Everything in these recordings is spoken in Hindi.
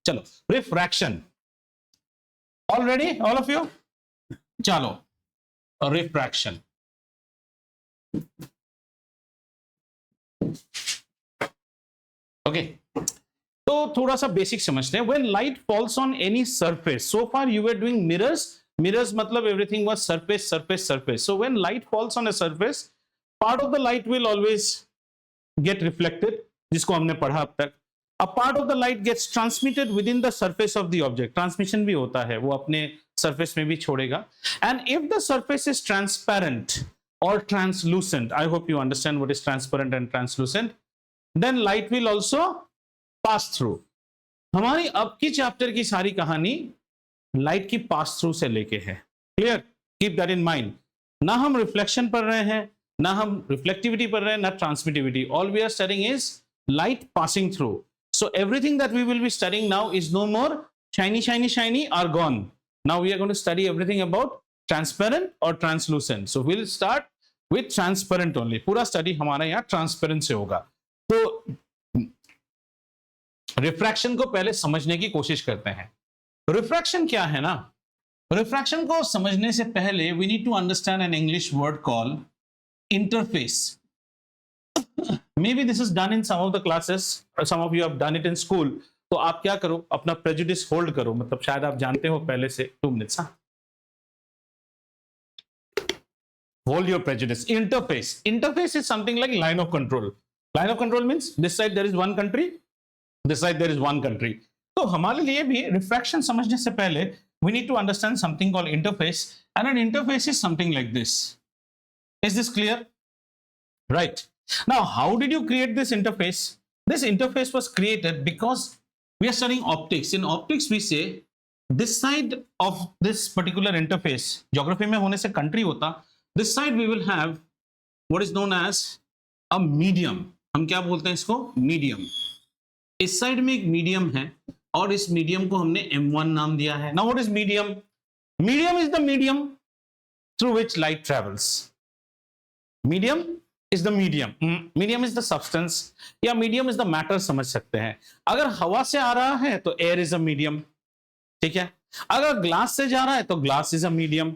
चलो refraction, already all of you, चलो रिफ्रैक्शन। ओके, तो थोड़ा सा बेसिक समझते हैं। When light falls on any surface, so far you were doing mirrors, mirrors मतलब everything was surface surface surface. So when light falls on a surface, part of the light will always get reflected, जिसको हमने पढ़ा अब तक। A part of the light gets transmitted within the surface of the object. Transmission भी होता है, वो अपने surface में भी छोड़ेगा. And if the surface is transparent or translucent, I hope you understand what is transparent and translucent, then light will also pass through. हमारी अब की चैप्टर की सारी कहानी लाइट की पास थ्रू से लेके है। Clear, keep that in mind. ना हम रिफ्लेक्शन पढ़ रहे हैं, ना हम रिफ्लेक्टिविटी पढ़ रहे हैं, ना transmittivity. All we are studying is light passing through. So everything that we will be studying now is no more shiny, shiny, shiny are gone. Now we are going to study everything about transparent or translucent. So we'll start with transparent only. पूरा study हमारा यहाँ transparent से होगा। तो रिफ्रैक्शन को पहले समझने की कोशिश करते हैं। रिफ्रैक्शन क्या है ना, रिफ्रैक्शन को समझने से पहले we need to understand an English word called interface. Maybe this is done in some of the classes, or some of you have done it in school. तो आप क्या करो, अपना prejudice hold करो, मतलब शायद आप जानते हो पहले से। 2 minutes, हाँ, hold your prejudice. Interface, interface is something like line of control. Line of control means this side there is one country, this side there is one country. तो हमारे लिए भी रिफ्रैक्शन समझने से पहले we need to understand something called interface, and an interface is something like this. Is this clear? Right. Now, how did you create this interface? This interface was created because we are studying optics. In optics, we say this side of this particular interface, geography में होने से country होता, this side we will have what is known as a medium. हम क्या बोलते हैं इसको? Medium. इस side में एक medium है और इस medium को हमने M1 नाम दिया है. Now, what is medium? Medium is the medium through which light travels. Medium is the medium. Medium is the substance या medium is the matter समझ सकते हैं। अगर हवा से आ रहा है तो air is a medium, ठीक है। अगर glass से जा रहा है तो glass is a medium.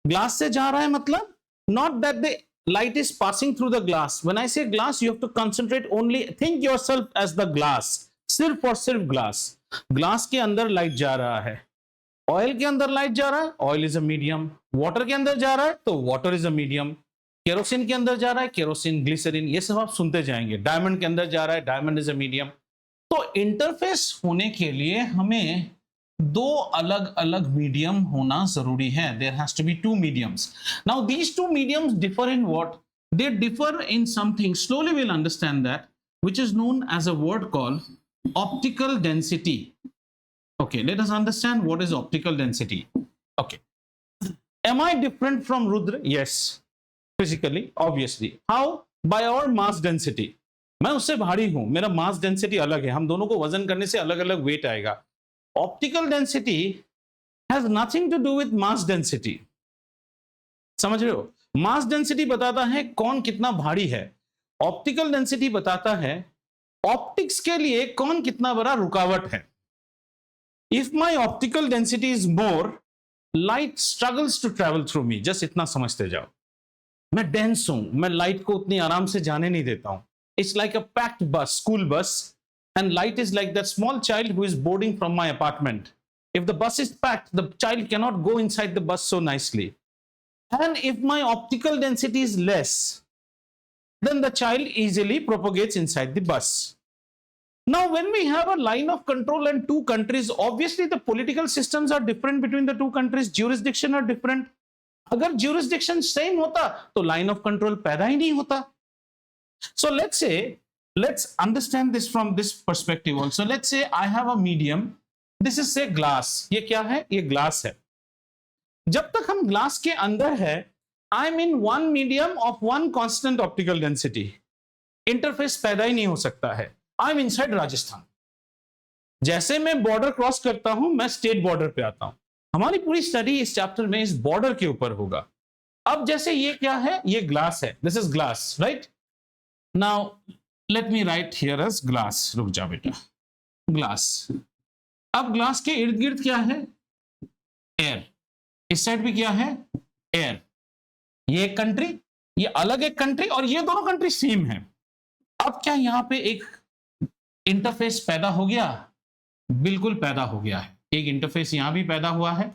Glass से जा रहा है मतलब not that the light is passing through the glass. When I say glass, you have to concentrate only, think yourself as the glass. सिर्फ और सिर्फ glass. Glass के अंदर light जा रहा है, oil के अंदर light जा रहा है, oil is a medium. Water के अंदर जा रहा है तो water is a medium. Kerosene के अंदर जा रहा है, केरोसिन, ग्लिसरीन, ये सब आप सुनते जाएंगे। डायमंड के अंदर जा रहा है, डायमंड इज अ मीडियम। तो इंटरफेस होने के लिए हमें 2 अलग अलग मीडियम होना जरूरी है। There has to be 2 mediums. Now these 2 mediums differ in what? They differ in something, slowly we will understand that, which is known as a word called optical density. Okay, let us understand what is optical density. Okay, am I different from Rudra? Yes, physically, obviously. How? By our mass density. मैं उससे भारी हूं, मेरा mass density अलग है, हम दोनों को वजन करने से अलग अलग weight आएगा। Optical density has nothing to do with mass density. समझ रहे हो? Mass density बताता है कौन कितना भारी है, optical density बताता है optics के लिए कौन कितना बड़ा रुकावट है। If my optical density is more, light struggles to travel through me. Just इतना समझते जाओ। मैं डेंस हूं, मैं लाइट को उतनी आराम से जाने नहीं देता हूं। इट्स लाइक अ पैक्ड बस, school bus, and light is like that small child who is boarding from my apartment. If the bus is packed, the child can not go inside the बस so nicely. And if my optical density is less, then the child easily propagates inside the bus. Now, when we have a line of control and 2 countries, obviously the political systems are different between the 2 countries, jurisdiction are different. अगर jurisdiction same होता तो line of control पैदा ही नहीं होता। So let's understand this from this perspective also. Let's say I have a medium. This is say glass. ये क्या है? ये glass है। जब तक हम glass के अंदर है, I'm in one medium of one constant optical density. Interface पैदा ही नहीं हो सकता है। I'm inside Rajasthan. जैसे मैं बॉर्डर क्रॉस करता हूं, मैं स्टेट बॉर्डर पे आता हूं। हमारी पूरी स्टडी इस चैप्टर में इस बॉर्डर के ऊपर होगा। अब जैसे ये क्या है? ये ग्लास है, this is glass, right? Now let me write here as glass. रुक जा बेटा, ग्लास। अब ग्लास के इर्द गिर्द क्या है? एयर। इस साइड भी क्या है? एयर। ये एक कंट्री, ये अलग एक कंट्री, और ये दोनों कंट्री सेम है। अब क्या यहां पे एक इंटरफेस पैदा हो गया? बिल्कुल पैदा हो गया है। एक इंटरफेस यहां भी पैदा हुआ है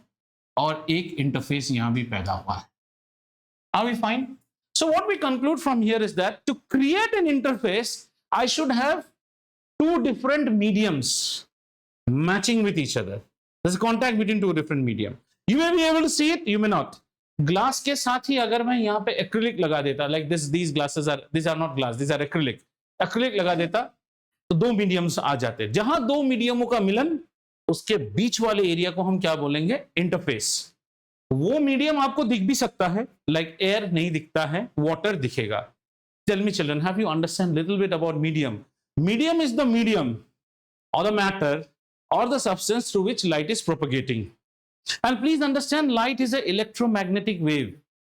और एक इंटरफेस यहां भी पैदा हुआ है। Are we fine? So what we conclude from here is that to create an interface, I should have two different mediums matching with each other. There's a contact between two different medium. You may be able to see it, you may not. Glass के साथ ही अगर मैं यहाँ पे एक्रिलिक लगा देता, like this, these glasses are, these are not glass, these are acrylic. Acrylic लगा देता तो दो मीडियम्स आ जाते। जहां दो मीडियमों का मिलन, उसके बीच वाले एरिया को हम क्या बोलेंगे? इंटरफेस। वो मीडियम आपको दिख भी सकता है, लाइक एयर नहीं दिखता है, वाटर दिखेगा। Tell me children, have you understand little bit about medium? Medium is the medium और the matter or the substance through which light is propagating. And please understand, light is an electromagnetic wave.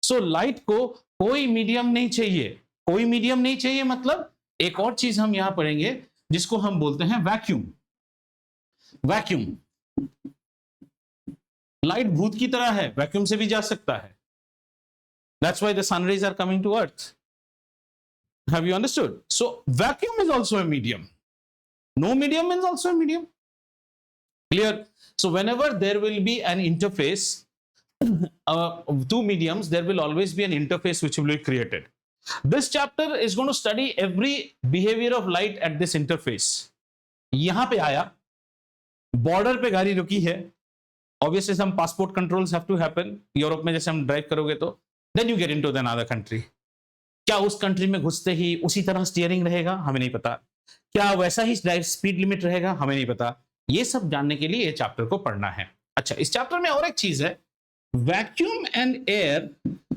So light को कोई मीडियम नहीं चाहिए। कोई मीडियम नहीं चाहिए मतलब एक और चीज हम यहां पढ़ेंगे जिसको हम बोलते हैं वैक्यूम। वैक्यूम। लाइट भूत की तरह है, वैक्यूम से भी जा सकता है। That's why the sun rays are coming to earth. Have you understood? So vacuum is also a medium. No medium means also a medium. Clear? So whenever there will be an interface of two mediums, there will always be an interface which will be created. This chapter is going to study every behavior of light at this interface. यहां पे आया, बॉर्डर पे गाड़ी रुकी है, obviously some passport controls have to happen. Europe में जैसे हम ड्राइव करोगे तो then you get into the another country. क्या उस कंट्री में घुसते ही उसी तरह स्टीयरिंग रहेगा? हमें नहीं पता। क्या वैसा ही ड्राइव स्पीड लिमिट रहेगा? हमें नहीं पता। ये सब जानने के लिए ये चैप्टर को पढ़ना है। अच्छा, इस चैप्टर में और एक चीज है, vacuum and air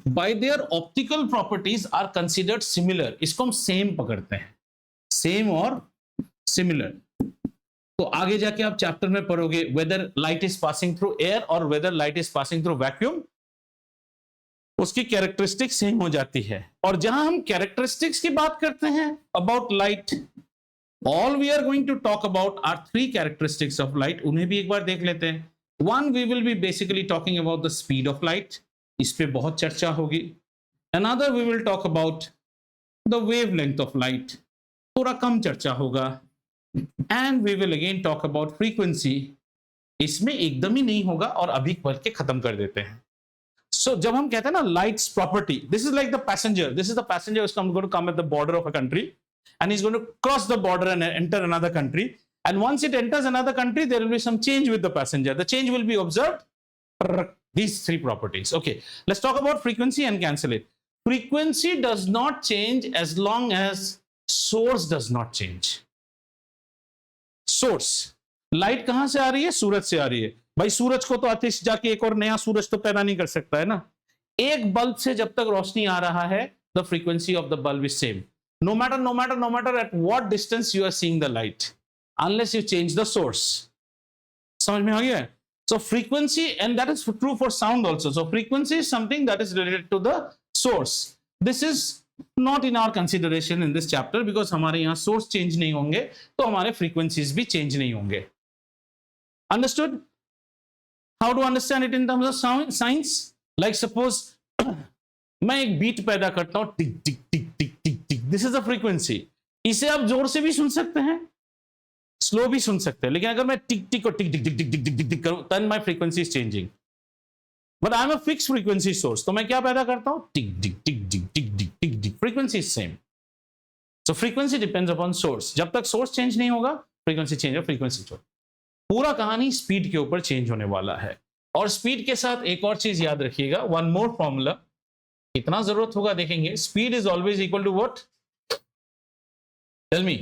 by their optical properties are considered similar. इसको हम सेम पकड़ते हैं, सेम और सिमिलर। तो आगे जाके आप चैप्टर में पढ़ोगे whether light is passing through air और whether light is passing through vacuum, उसकी कैरेक्टरिस्टिक्स सेम हो जाती है। और जहां हम कैरेक्टरिस्टिक्स की बात करते हैं about light, all we are going to talk about are three characteristics of light. उन्हें भी एक बार देख लेते हैं। One, we will be basically talking about the speed of light. इस पे बहुत चर्चा होगी। Another, we will talk about the wavelength of light. थोड़ा कम चर्चा होगा। And we will again talk about frequency. इसमें एकदम ही नहीं होगा और अभी पढ़ के खत्म कर देते हैं। So जब हम कहते हैं ना light's property, this is like the passenger. This is the passenger who's going to come at the border of a country. And he's going to cross the border and enter another country. And once it enters another country, there will be some change with the passenger. The change will be observed. These three properties. Okay, let's talk about frequency and cancel it. Frequency does not change as long as source does not change. Source. Light कहां से आ रही है? सूरज से आ रही है। भाई सूरज को तो आतिश जाके एक और नया सूरज तो पैदा नहीं कर सकता है ना। एक बल्ब से जब तक रोशनी आ रहा है, the frequency of the bulb is same. No matter at what distance you are seeing the light, unless you change the source. समझ में आ गया? So frequency, and that is true for sound also. So frequency is something that is related to the source. This is not in our consideration in this chapter because हमारे यहाँ source change नहीं होंगे, तो हमारे frequencies भी change नहीं होंगे. Understood? How to understand it in terms of sound, science? Like suppose मैं एक बीट पैदा करता हूं, tick tick tick tick tick tick, this is the frequency. इसे आप जोर से भी सुन सकते हैं, स्लो भी सुन सकते हैं, लेकिन अगर मैं टिक टिक और टिक tick tick tick tick tick tick tick करूं, then my frequency is changing. But I am a fix frequency source, तो मैं क्या पैदा करता हूं? Tick tick tick tick tick tick tick tick, frequency is same. So frequency depends upon source. जब तक सोर्स चेंज नहीं होगा, फ्रीक्वेंसी चेंज है, फ्रीक्वेंसी चेंज। पूरा कहानी स्पीड के ऊपर चेंज होने वाला है। और स्पीड के साथ एक और चीज याद रखिएगा, वन मोर फॉर्मूला, इतना जरूरत होगा देखेंगे। Speed is always equal to what? Tell me.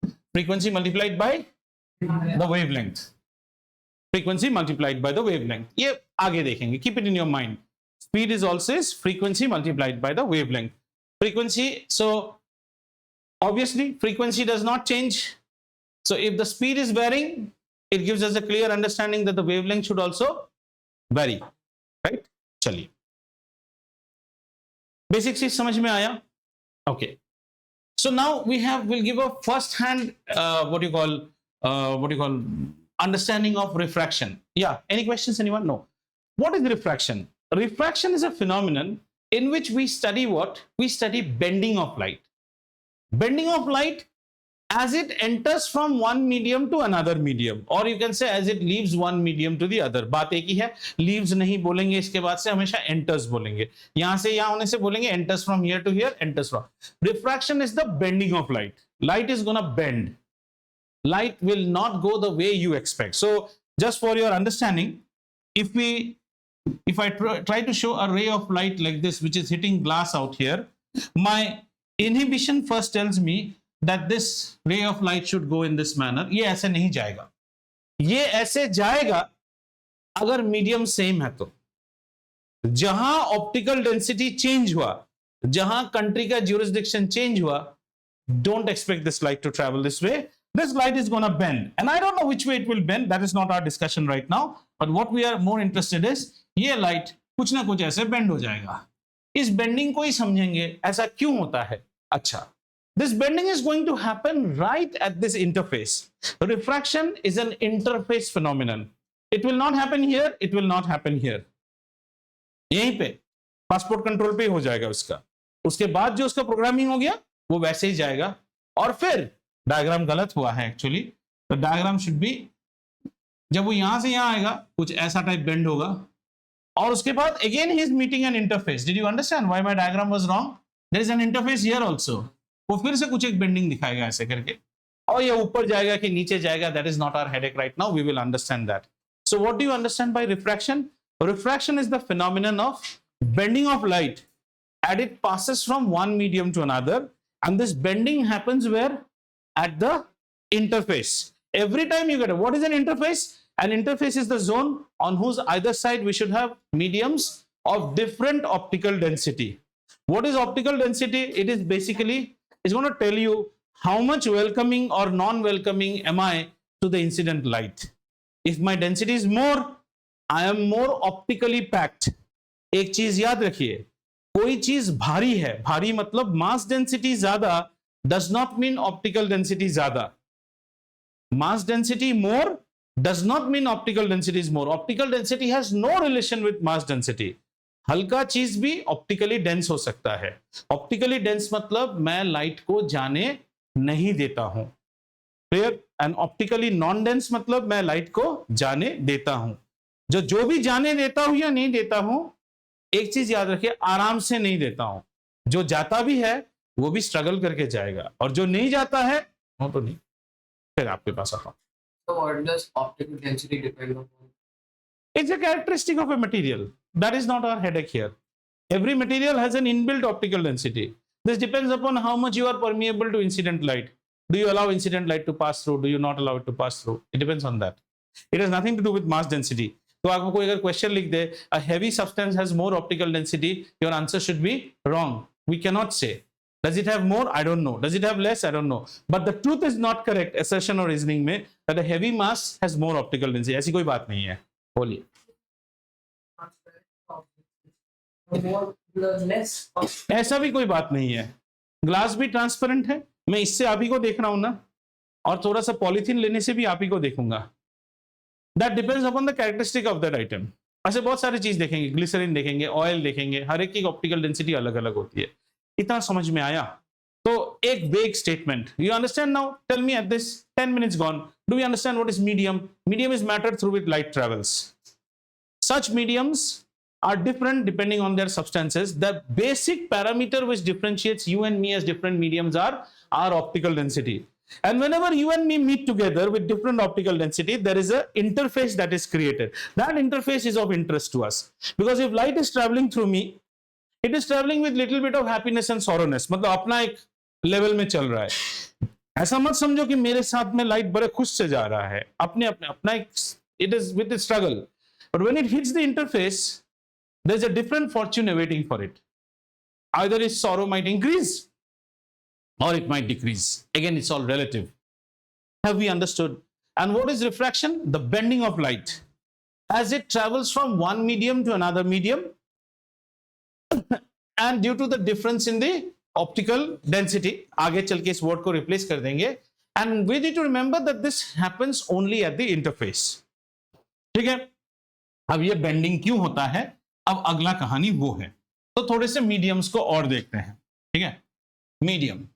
Frequency multiplied by the wavelength. Frequency multiplied by the wavelength, ये आगे देखेंगे, keep it in your mind. Speed is also frequency multiplied by the wavelength. Frequency, so obviously frequency does not change, so if the speed is varying, it gives us a clear understanding that the wavelength should also vary, right? चलिए, basic चीज समझ में आया? Okay, so now we'll give a first hand what you call understanding of refraction. Yeah, any questions, anyone? No. What is refraction? Refraction is a phenomenon in which we study what? We study bending of light. Bending of light as it enters from one medium to another medium, or you can say as it leaves one medium to the other. बात एक ही है, leaves नहीं बोलेंगे, इसके बाद से हमेशा enters बोलेंगे. यहाँ से यहाँ होने से बोलेंगे enters from here to here, enters from. Refraction is the bending of light. Light is gonna bend. Light will not go the way you expect. So just for your understanding, if I try to show a ray of light like this, which is hitting glass out here, my inhibition first tells me that this ray of light should go in this manner. ये ऐसे नहीं जाएगा. ये ऐसे जाएगा अगर मीडियम सेम है तो. जहां ऑप्टिकल डेंसिटी चेंज हुआ, जहां कंट्री का ज्यूरिसडिक्शन चेंज हुआ, don't expect this light to travel this way. This light is going to bend, and I don't know which way it will bend. That is not our discussion right now. But what we are more interested is, ये light कुछ ना कुछ ऐसे bend हो जाएगा. इस bending को ही समझेंगे, ऐसा क्यों होता है. अच्छा, this bending is going to happen right at this interface. Refraction is an interface phenomenon. It will not happen here. It will not happen here. यहीं पे पासपोर्ट कंट्रोल पे हो जाएगा उसका. उसके बाद जो उसका प्रोग्रामिंग हो गया वो वैसे ही जाएगा. और फिर डायग्राम गलत हुआ है एक्चुअली. तो डायग्राम शुड बी, जब वो यहां से यहां आएगा कुछ ऐसा टाइप बेंड होगा, और उसके बाद again he is meeting an interface. Did you understand why my diagram was wrong? There is an interface here also. वो फिर से कुछ एक बेंडिंग दिखाएगा ऐसे करके, और ये ऊपर जाएगा कि नीचे जाएगा, that is not our headache right now. We will understand that. So what do you understand by refraction? Refraction is the phenomenon of bending of light as it passes from one medium to another, and this bending happens where? At the interface. Every time you get what is an interface? An interface is the zone on whose either side we should have mediums of different optical density. What is optical density? It is basically, it's going to tell you how much welcoming or non-welcoming am I to the incident light. If my density is more, I am more optically packed. एक चीज याद रखिए, कोई चीज भारी है, भारी मतलब मास डेंसिटी ज्यादा does not mean optical density ज्यादा. Mass density more does not mean optical density is more. Optical density has no relation with mass density. हल्का चीज भी ऑप्टिकली डेंस हो सकता है. ऑप्टिकली डेंस मतलब मैं लाइट को जाने नहीं देता हूं. Clear? And optically non dense मतलब मैं लाइट को जाने देता हूं. जो भी जाने देता हूं या नहीं देता हूं, एक चीज याद रखिए, आराम से नहीं देता हूं. जो जाता भी है वो भी स्ट्रगल करके जाएगा, और जो नहीं जाता है वो तो नहीं. फिर आपके पास आता हूं. So what does optical density depend upon? It's a characteristic of a material. That is not our headache here. Every material has an inbuilt optical density. This depends upon how much you are permeable to incident light. Do you allow incident light to pass through? Do you not allow it to pass through? It depends on that. It has nothing to do with mass density. तो आपको कोई अगर क्वेश्चन लिख दे, a heavy substance has more optical density, your answer should be wrong. We cannot say. Does it have more? I don't know. Does it have less? I don't know. But the truth is not correct assertion or reasoning में that a heavy mass has more optical density. ऐसी कोई बात नहीं है. बोलिए. ऐसा भी कोई बात नहीं है. ग्लास भी ट्रांसपेरेंट है. मैं इससे आप ही को देख रहा हूं ना, और थोड़ा सा पॉलीथीन लेने से भी आप ही को देखूंगा. That depends upon the characteristic of that item. ऐसे बहुत सारी चीज देखेंगे, ग्लिसरीन देखेंगे, ऑयल देखेंगे, हर एक की ऑप्टिकल डेंसिटी अलग अलग होती है. इतना समझ में आया? तो एक vague statement. You understand now? Tell me at this 10 minutes gone. Do we understand what is medium? Medium is matter through which light travels. Such mediums are different depending on their substances. The basic parameter which differentiates you and me as different mediums are our optical density. And whenever you and me meet together with different optical density, there is an interface that is created. That interface is of interest to us. Because if light is traveling through me, it is traveling with little bit of happiness and sorrowness. मतलब अपना एक लेवल में चल रहा है. ऐसा मत समझो कि मेरे साथ में लाइट बड़े खुश से जा रहा है. अपना एक, it is with a struggle. But when it hits the interface, there is a different fortune awaiting for it. Either its sorrow might increase, or it might decrease. Again, it's all relative. Have we understood? And what is refraction? The bending of light as it travels from one medium to another medium, and due to the difference in the optical density, आगे चल के इस word को replace कर देंगे, and we need to remember that this happens only at the interface. ठीक है, अब ये बेंडिंग क्यों होता है, अब अगला कहानी वो है। तो थोड़े से मीडियम्स को और देखते हैं। ठीक है, medium,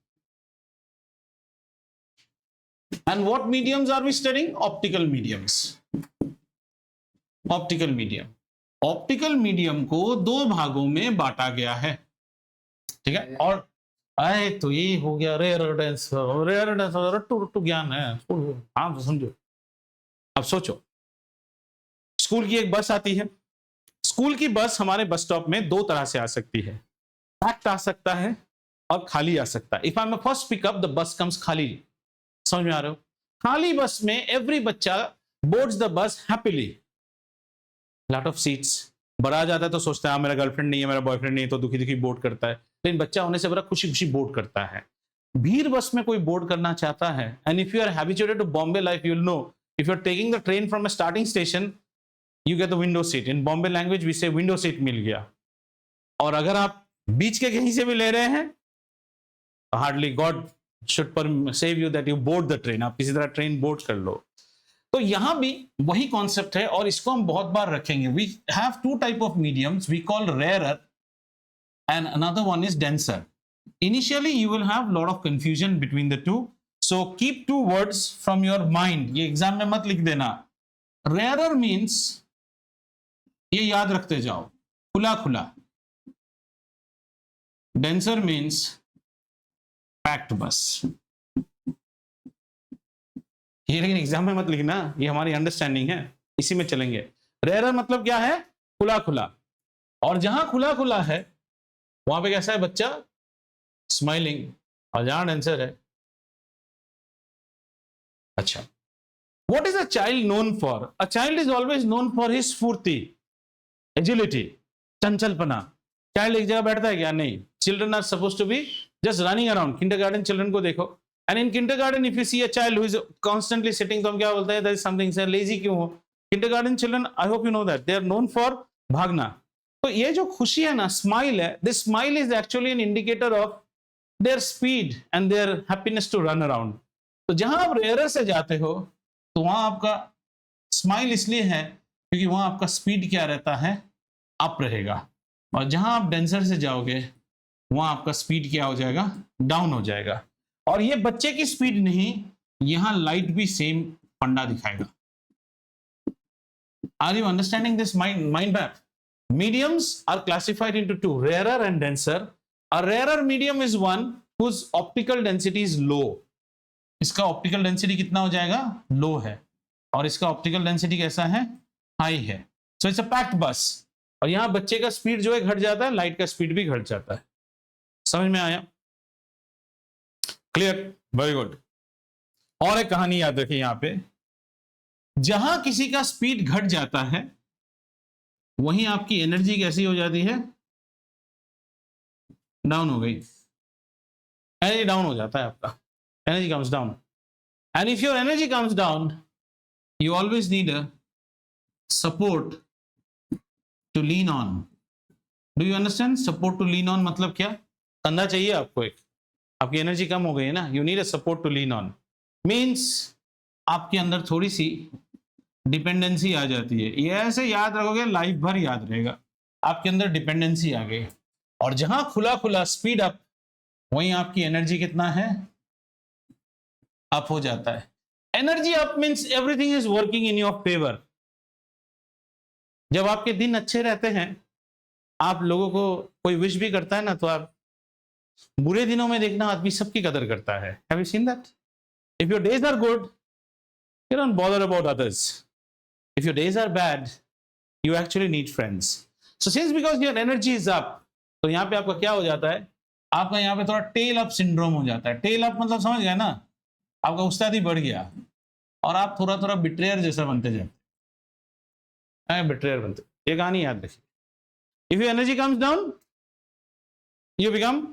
and what mediums are we studying? Optical mediums. Optical medium, optical medium को दो भागों में बांटा गया है। ठीक है, और आए तो ये हो गया रेयरनेस, रट्टू रट्टू ज्ञान है। हाँ तो समझो, अब सोचो, स्कूल की एक बस आती है। स्कूल की बस हमारे बस स्टॉप में दो तरह से आ सकती है, पैक्ड आ सकता है और खाली आ सकता है। If I am first pick up the bus comes खाली, समझ में आ रहे हो? खाली बस में एवरी बच्चा boards the bus happily, lot of seats. बड़ा आ जाता है तो सोचता है मेरा गर्लफ्रेंड नहीं है, मेरा बॉयफ्रेंड नहीं है, तो दुखी दुखी बोर्ड करता है। लेकिन बच्चा होने से बड़ा खुशी खुशी बोर्ड करता है। भीड़ बस में कोई बोर्ड करना चाहता है, and if you are habituated to Bombay life, you will know, if you are taking the train from a starting station, you get the window seat. In Bombay language we say window seat मिल गया। और अगर आप बीच के कहीं से भी ले रहे हैं, hardly God should save you that you board the train, आप किसी तरह ट्रेन बोर्ड कर लो। तो यहां भी वही कॉन्सेप्ट है, और इसको हम बहुत बार रखेंगे। We have two type of mediums, we call rarer and another one is denser. Initially you will have lot of confusion between the two, so keep two words from your mind. ये एग्जाम में मत लिख देना। रेयरर मीन्स, ये याद रखते जाओ, खुला खुला। डेंसर मीन्स पैक्ड बस। ये लेकिन एग्जाम में मत लिखना, ये हमारी अंडरस्टैंडिंग है, इसी में चलेंगे। रेयरर मतलब क्या है? खुला खुला। और जहां खुला खुला है वहां पे कैसा है बच्चा? स्माइलिंग। और जहां डेंसर है, अच्छा, what is a child known for? A child is always known for his स्फूर्ति, एजिलिटी, चंचलपना। चाइल्ड एक जगह बैठता है क्या? नहीं। Children are suppose to be just running around. Kindergarten children को देखो, and in kindergarten if you see a child who is constantly sitting, तो हम क्या बोलते हैं? there is something, say lazy क्यों हो? kindergarten children, I hope you know that they are known for भागना। तो ये जो खुशी है ना, स्माइल है, this smile is actually an indicator of their speed and their happiness to run around। तो जहां आप रेयरर से जाते हो तो वहां आपका स्माइल इसलिए है क्योंकि वहां आपका स्पीड क्या रहता है? अप रहेगा। और जहां आप डेंसर से जाओगे वहां आपका स्पीड क्या हो जाएगा? डाउन हो जाएगा। और ये बच्चे की स्पीड नहीं, यहां लाइट भी सेम फंडा दिखाएगा। Are you understanding this mind map? Mediums are classified into two, rarer and denser. A rarer medium is one whose optical density is low. इसका ऑप्टिकल डेंसिटी कितना हो जाएगा? लो है। और इसका ऑप्टिकल डेंसिटी कैसा है? हाई है। सो इट्स अ पैक्ड बस। और यहां बच्चे का स्पीड जो है घट जाता है, लाइट का स्पीड भी घट जाता है। समझ में आया? क्लियर? Very good. और एक कहानी याद रखिए यहां पे, जहां किसी का स्पीड घट जाता है वहीं आपकी एनर्जी कैसी हो जाती है? डाउन हो गई। एनर्जी डाउन हो जाता है आपका, energy comes down. And if your energy comes down, you always need a support to lean on. Do you understand? Support to lean on मतलब क्या? कंधा चाहिए आपको एक, आपकी एनर्जी कम हो गई है ना, you need a support to lean on. Means आपके अंदर थोड़ी सी डिपेंडेंसी आ जाती है। ये ऐसे याद रखोगे, लाइफ भर याद रहेगा। आपके अंदर डिपेंडेंसी आ गई। और जहां खुला खुला स्पीड अप, वहीं आपकी एनर्जी कितना है? अप हो जाता है। Energy up means everything is working in your favour. जब आपके दिन अच्छे रहते हैं, आप लोगों को कोई विश भी करता है ना, तो आप बुरे दिनों में देखना आदमी सबकी कदर करता है। Have you seen that? If your days are good, you don't bother about others. If your days are bad, you actually need friends. So since because your energy is up, तो यहाँ पे आपका क्या हो जाता है? आपका यहाँ पे थोड़ा टेल अप सिंड्रोम हो जाता है। टेल अप मतलब समझ गए ना? आपका उस्तादी बढ़ गया और आप थोड़ा थोड़ा बिट्रेयर जैसा बनते जाते हैं। बिट्रेयर बनते। ये कहानी याद रखिए। If your energy comes down, you become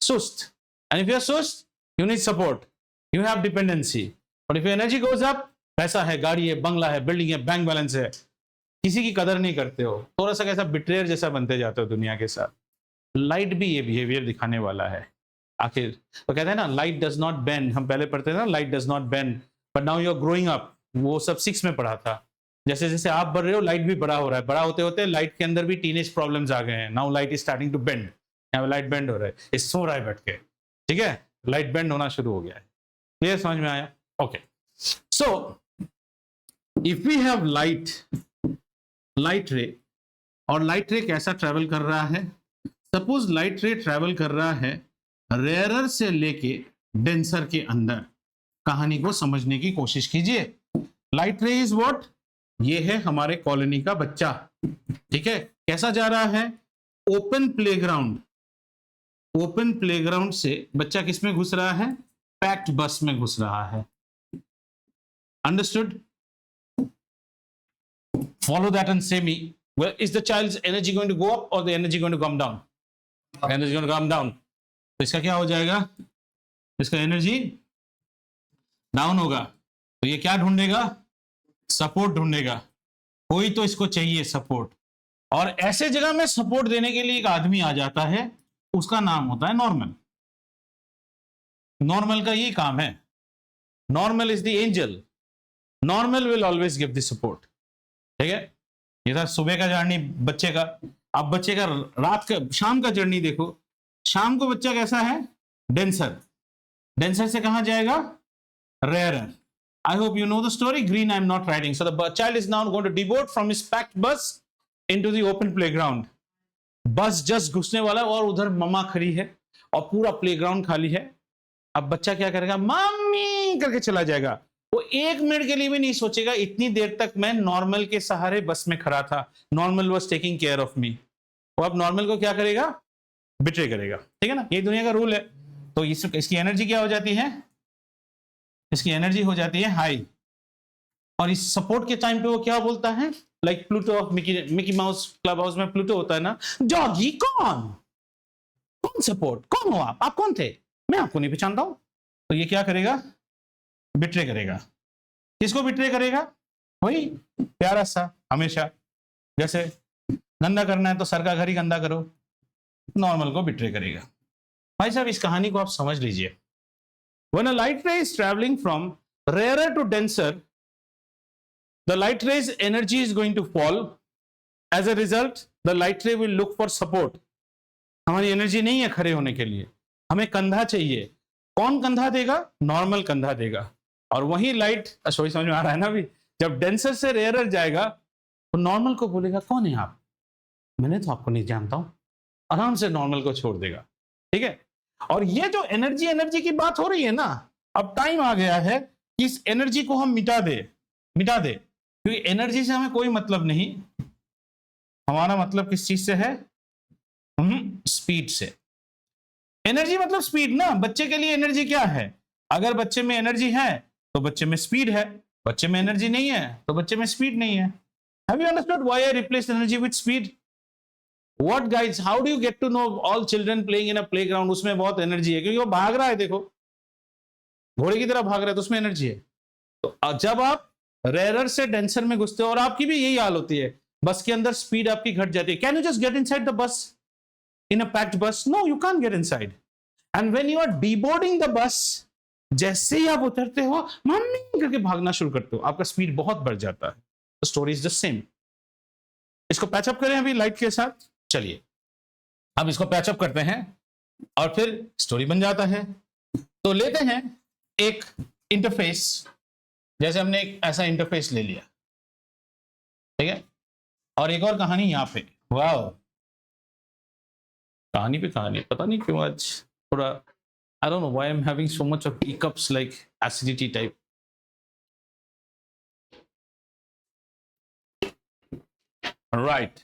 sust. And if you are sust, you need support. You have dependency. But if your energy goes up, पैसा है, गाड़ी है, बंगला है, बिल्डिंग है, बैंक बैलेंस है, किसी की कदर नहीं करते हो, थोड़ा सा कैसा बिट्रेयर जैसा बनते जाते हो दुनिया के साथ। लाइट भी ये बिहेवियर दिखाने वाला है। आखिर तो कहते हैं ना लाइट डज नॉट बेंड, हम पहले पढ़ते थे ना light does not bend, but now you are growing up, वो सब 6 में पढ़ा था। जैसे जैसे आप बढ़ रहे हो लाइट भी बड़ा हो रहा है, बड़ा होते होते लाइट के अंदर भी टीनेज प्रॉब्लम्स आ गए हैं। Now light is starting to bend, यहाँ पे लाइट बेंड हो रहा है, ये सो रहा है बैठ के, ठीक है, लाइट बेंड होना शुरू हो गया है। क्लियर, समझ में आया? Okay, so if we have light ray, और लाइट रे कैसा ट्रेवल कर रहा है? सपोज लाइट रे ट्रेवल कर रहा है रेयरर से लेके डेंसर के अंदर। कहानी को समझने की कोशिश कीजिए। लाइट रे इज व्हाट? ये है हमारे कॉलोनी का बच्चा, ठीक है। कैसा जा रहा है? ओपन प्लेग्राउंड, ओपन प्लेग्राउंड से बच्चा किस में घुस रहा है? पैक्ड बस में घुस रहा है। Understood? Follow that and say me, well, is the child's energy going to go up or the energy going to come down? Energy going to come down. तो इसका क्या हो जाएगा? इसका एनर्जी डाउन होगा। तो ये क्या ढूंढेगा? सपोर्ट ढूंढेगा। कोई तो इसको चाहिए सपोर्ट, और ऐसे जगह में सपोर्ट देने के लिए एक आदमी आ जाता है, उसका नाम होता है नॉर्मल। नॉर्मल का ये काम है, normal is the angel, normal will always give the support, ठीक है। ये था सुबह का जर्नी बच्चे का। अब बच्चे का रात का, शाम का जर्नी देखो। शाम को बच्चा कैसा है? डेंसर। डेंसर से कहां जाएगा? Rarer. I hope you know the story. Green, I'm not writing. So the child is now going to deboard from his packed bus into the open playground. बस जस्ट घुसने वाला और उधर मम्मा खड़ी है और पूरा प्लेग्राउंड खाली है। अब बच्चा क्या करेगा? मम्मी करके चला जाएगा। वो 1 मिनट के लिए भी नहीं सोचेगा इतनी देर तक मैं नॉर्मल के सहारे बस में खड़ा था, normal was taking care of me. वो अब नॉर्मल को क्या करेगा? बिट्रे करेगा, ठीक है ना। ये दुनिया का रूल है। तो इसकी एनर्जी क्या हो जाती है? इसकी एनर्जी हो जाती है हाई। और इस सपोर्ट के टाइम पे वो क्या बोलता है? Like Pluto of Mickey mouse club house में प्लूटो होता है ना, जॉगी कौन सपोर्ट, कौन हो आप कौन थे? मैं आपको नहीं पहचानता हूं। तो ये क्या करेगा? बिट्रे करेगा। किसको बिट्रे करेगा? वही प्यारा सा, हमेशा जैसे गंदा करना है तो सर का घर ही गंदा करो, नॉर्मल को बिट्रे करेगा। भाई साहब, इस कहानी को आप समझ लीजिए। When a light ray is traveling from rarer to denser, the light ray's energy is going to fall. As a result, the light ray will look for support. हमारी एनर्जी नहीं है खड़े होने के लिए, हमें कंधा चाहिए। कौन कंधा देगा? नॉर्मल कंधा देगा। और वही लाइट, समझ में आ रहा है ना अभी? जब डेंसर से रेयरर जाएगा तो नॉर्मल को बोलेगा कौन है आप? मैंने तो आपको नहीं जानता हूं। आराम से नॉर्मल को छोड़ देगा, ठीक है। और ये जो एनर्जी की बात हो रही है ना, अब टाइम आ गया है कि इस एनर्जी को हम मिटा दे, क्योंकि एनर्जी से हमें कोई मतलब नहीं। हमारा मतलब किस चीज से है? स्पीड से। एनर्जी मतलब स्पीड ना। बच्चे के लिए एनर्जी क्या है? अगर बच्चे में एनर्जी है तो बच्चे में स्पीड है, बच्चे में एनर्जी नहीं है तो बच्चे में स्पीड नहीं है। Have you understood why I replace energy with speed? What guys, how do you get to know all children playing in a playground? उसमें बहुत एनर्जी है क्योंकि वो भाग रहा है, देखो घोड़े की तरह भाग रहा है, तो उसमें एनर्जी है। तो जब आप रेयरर से डेंसर में घुसते हो, और आपकी भी यही हाल होती है, बस के अंदर स्पीड आपकी घट जाती है। Can you just get inside the bus in a packed bus? No, you can get inside. And when you are deboarding the bus, जैसे ही आप उतरते हो मम्मी करके भागना शुरू करते हो, आपका स्पीड बहुत बढ़ जाता है। The story is the same. इसको पैचअप करें अभी लाइट के साथ। चलिए अब इसको पैचअप करते हैं और फिर स्टोरी बन जाता है। तो लेते हैं एक इंटरफेस, जैसे हमने एक ऐसा इंटरफेस ले लिया, ठीक है। और एक और कहानी यहां पे, वाह, कहानी पे कहानी, पता नहीं क्यों आज थोड़ा, I don't know why I am having so much of hiccups like acidity type. Right,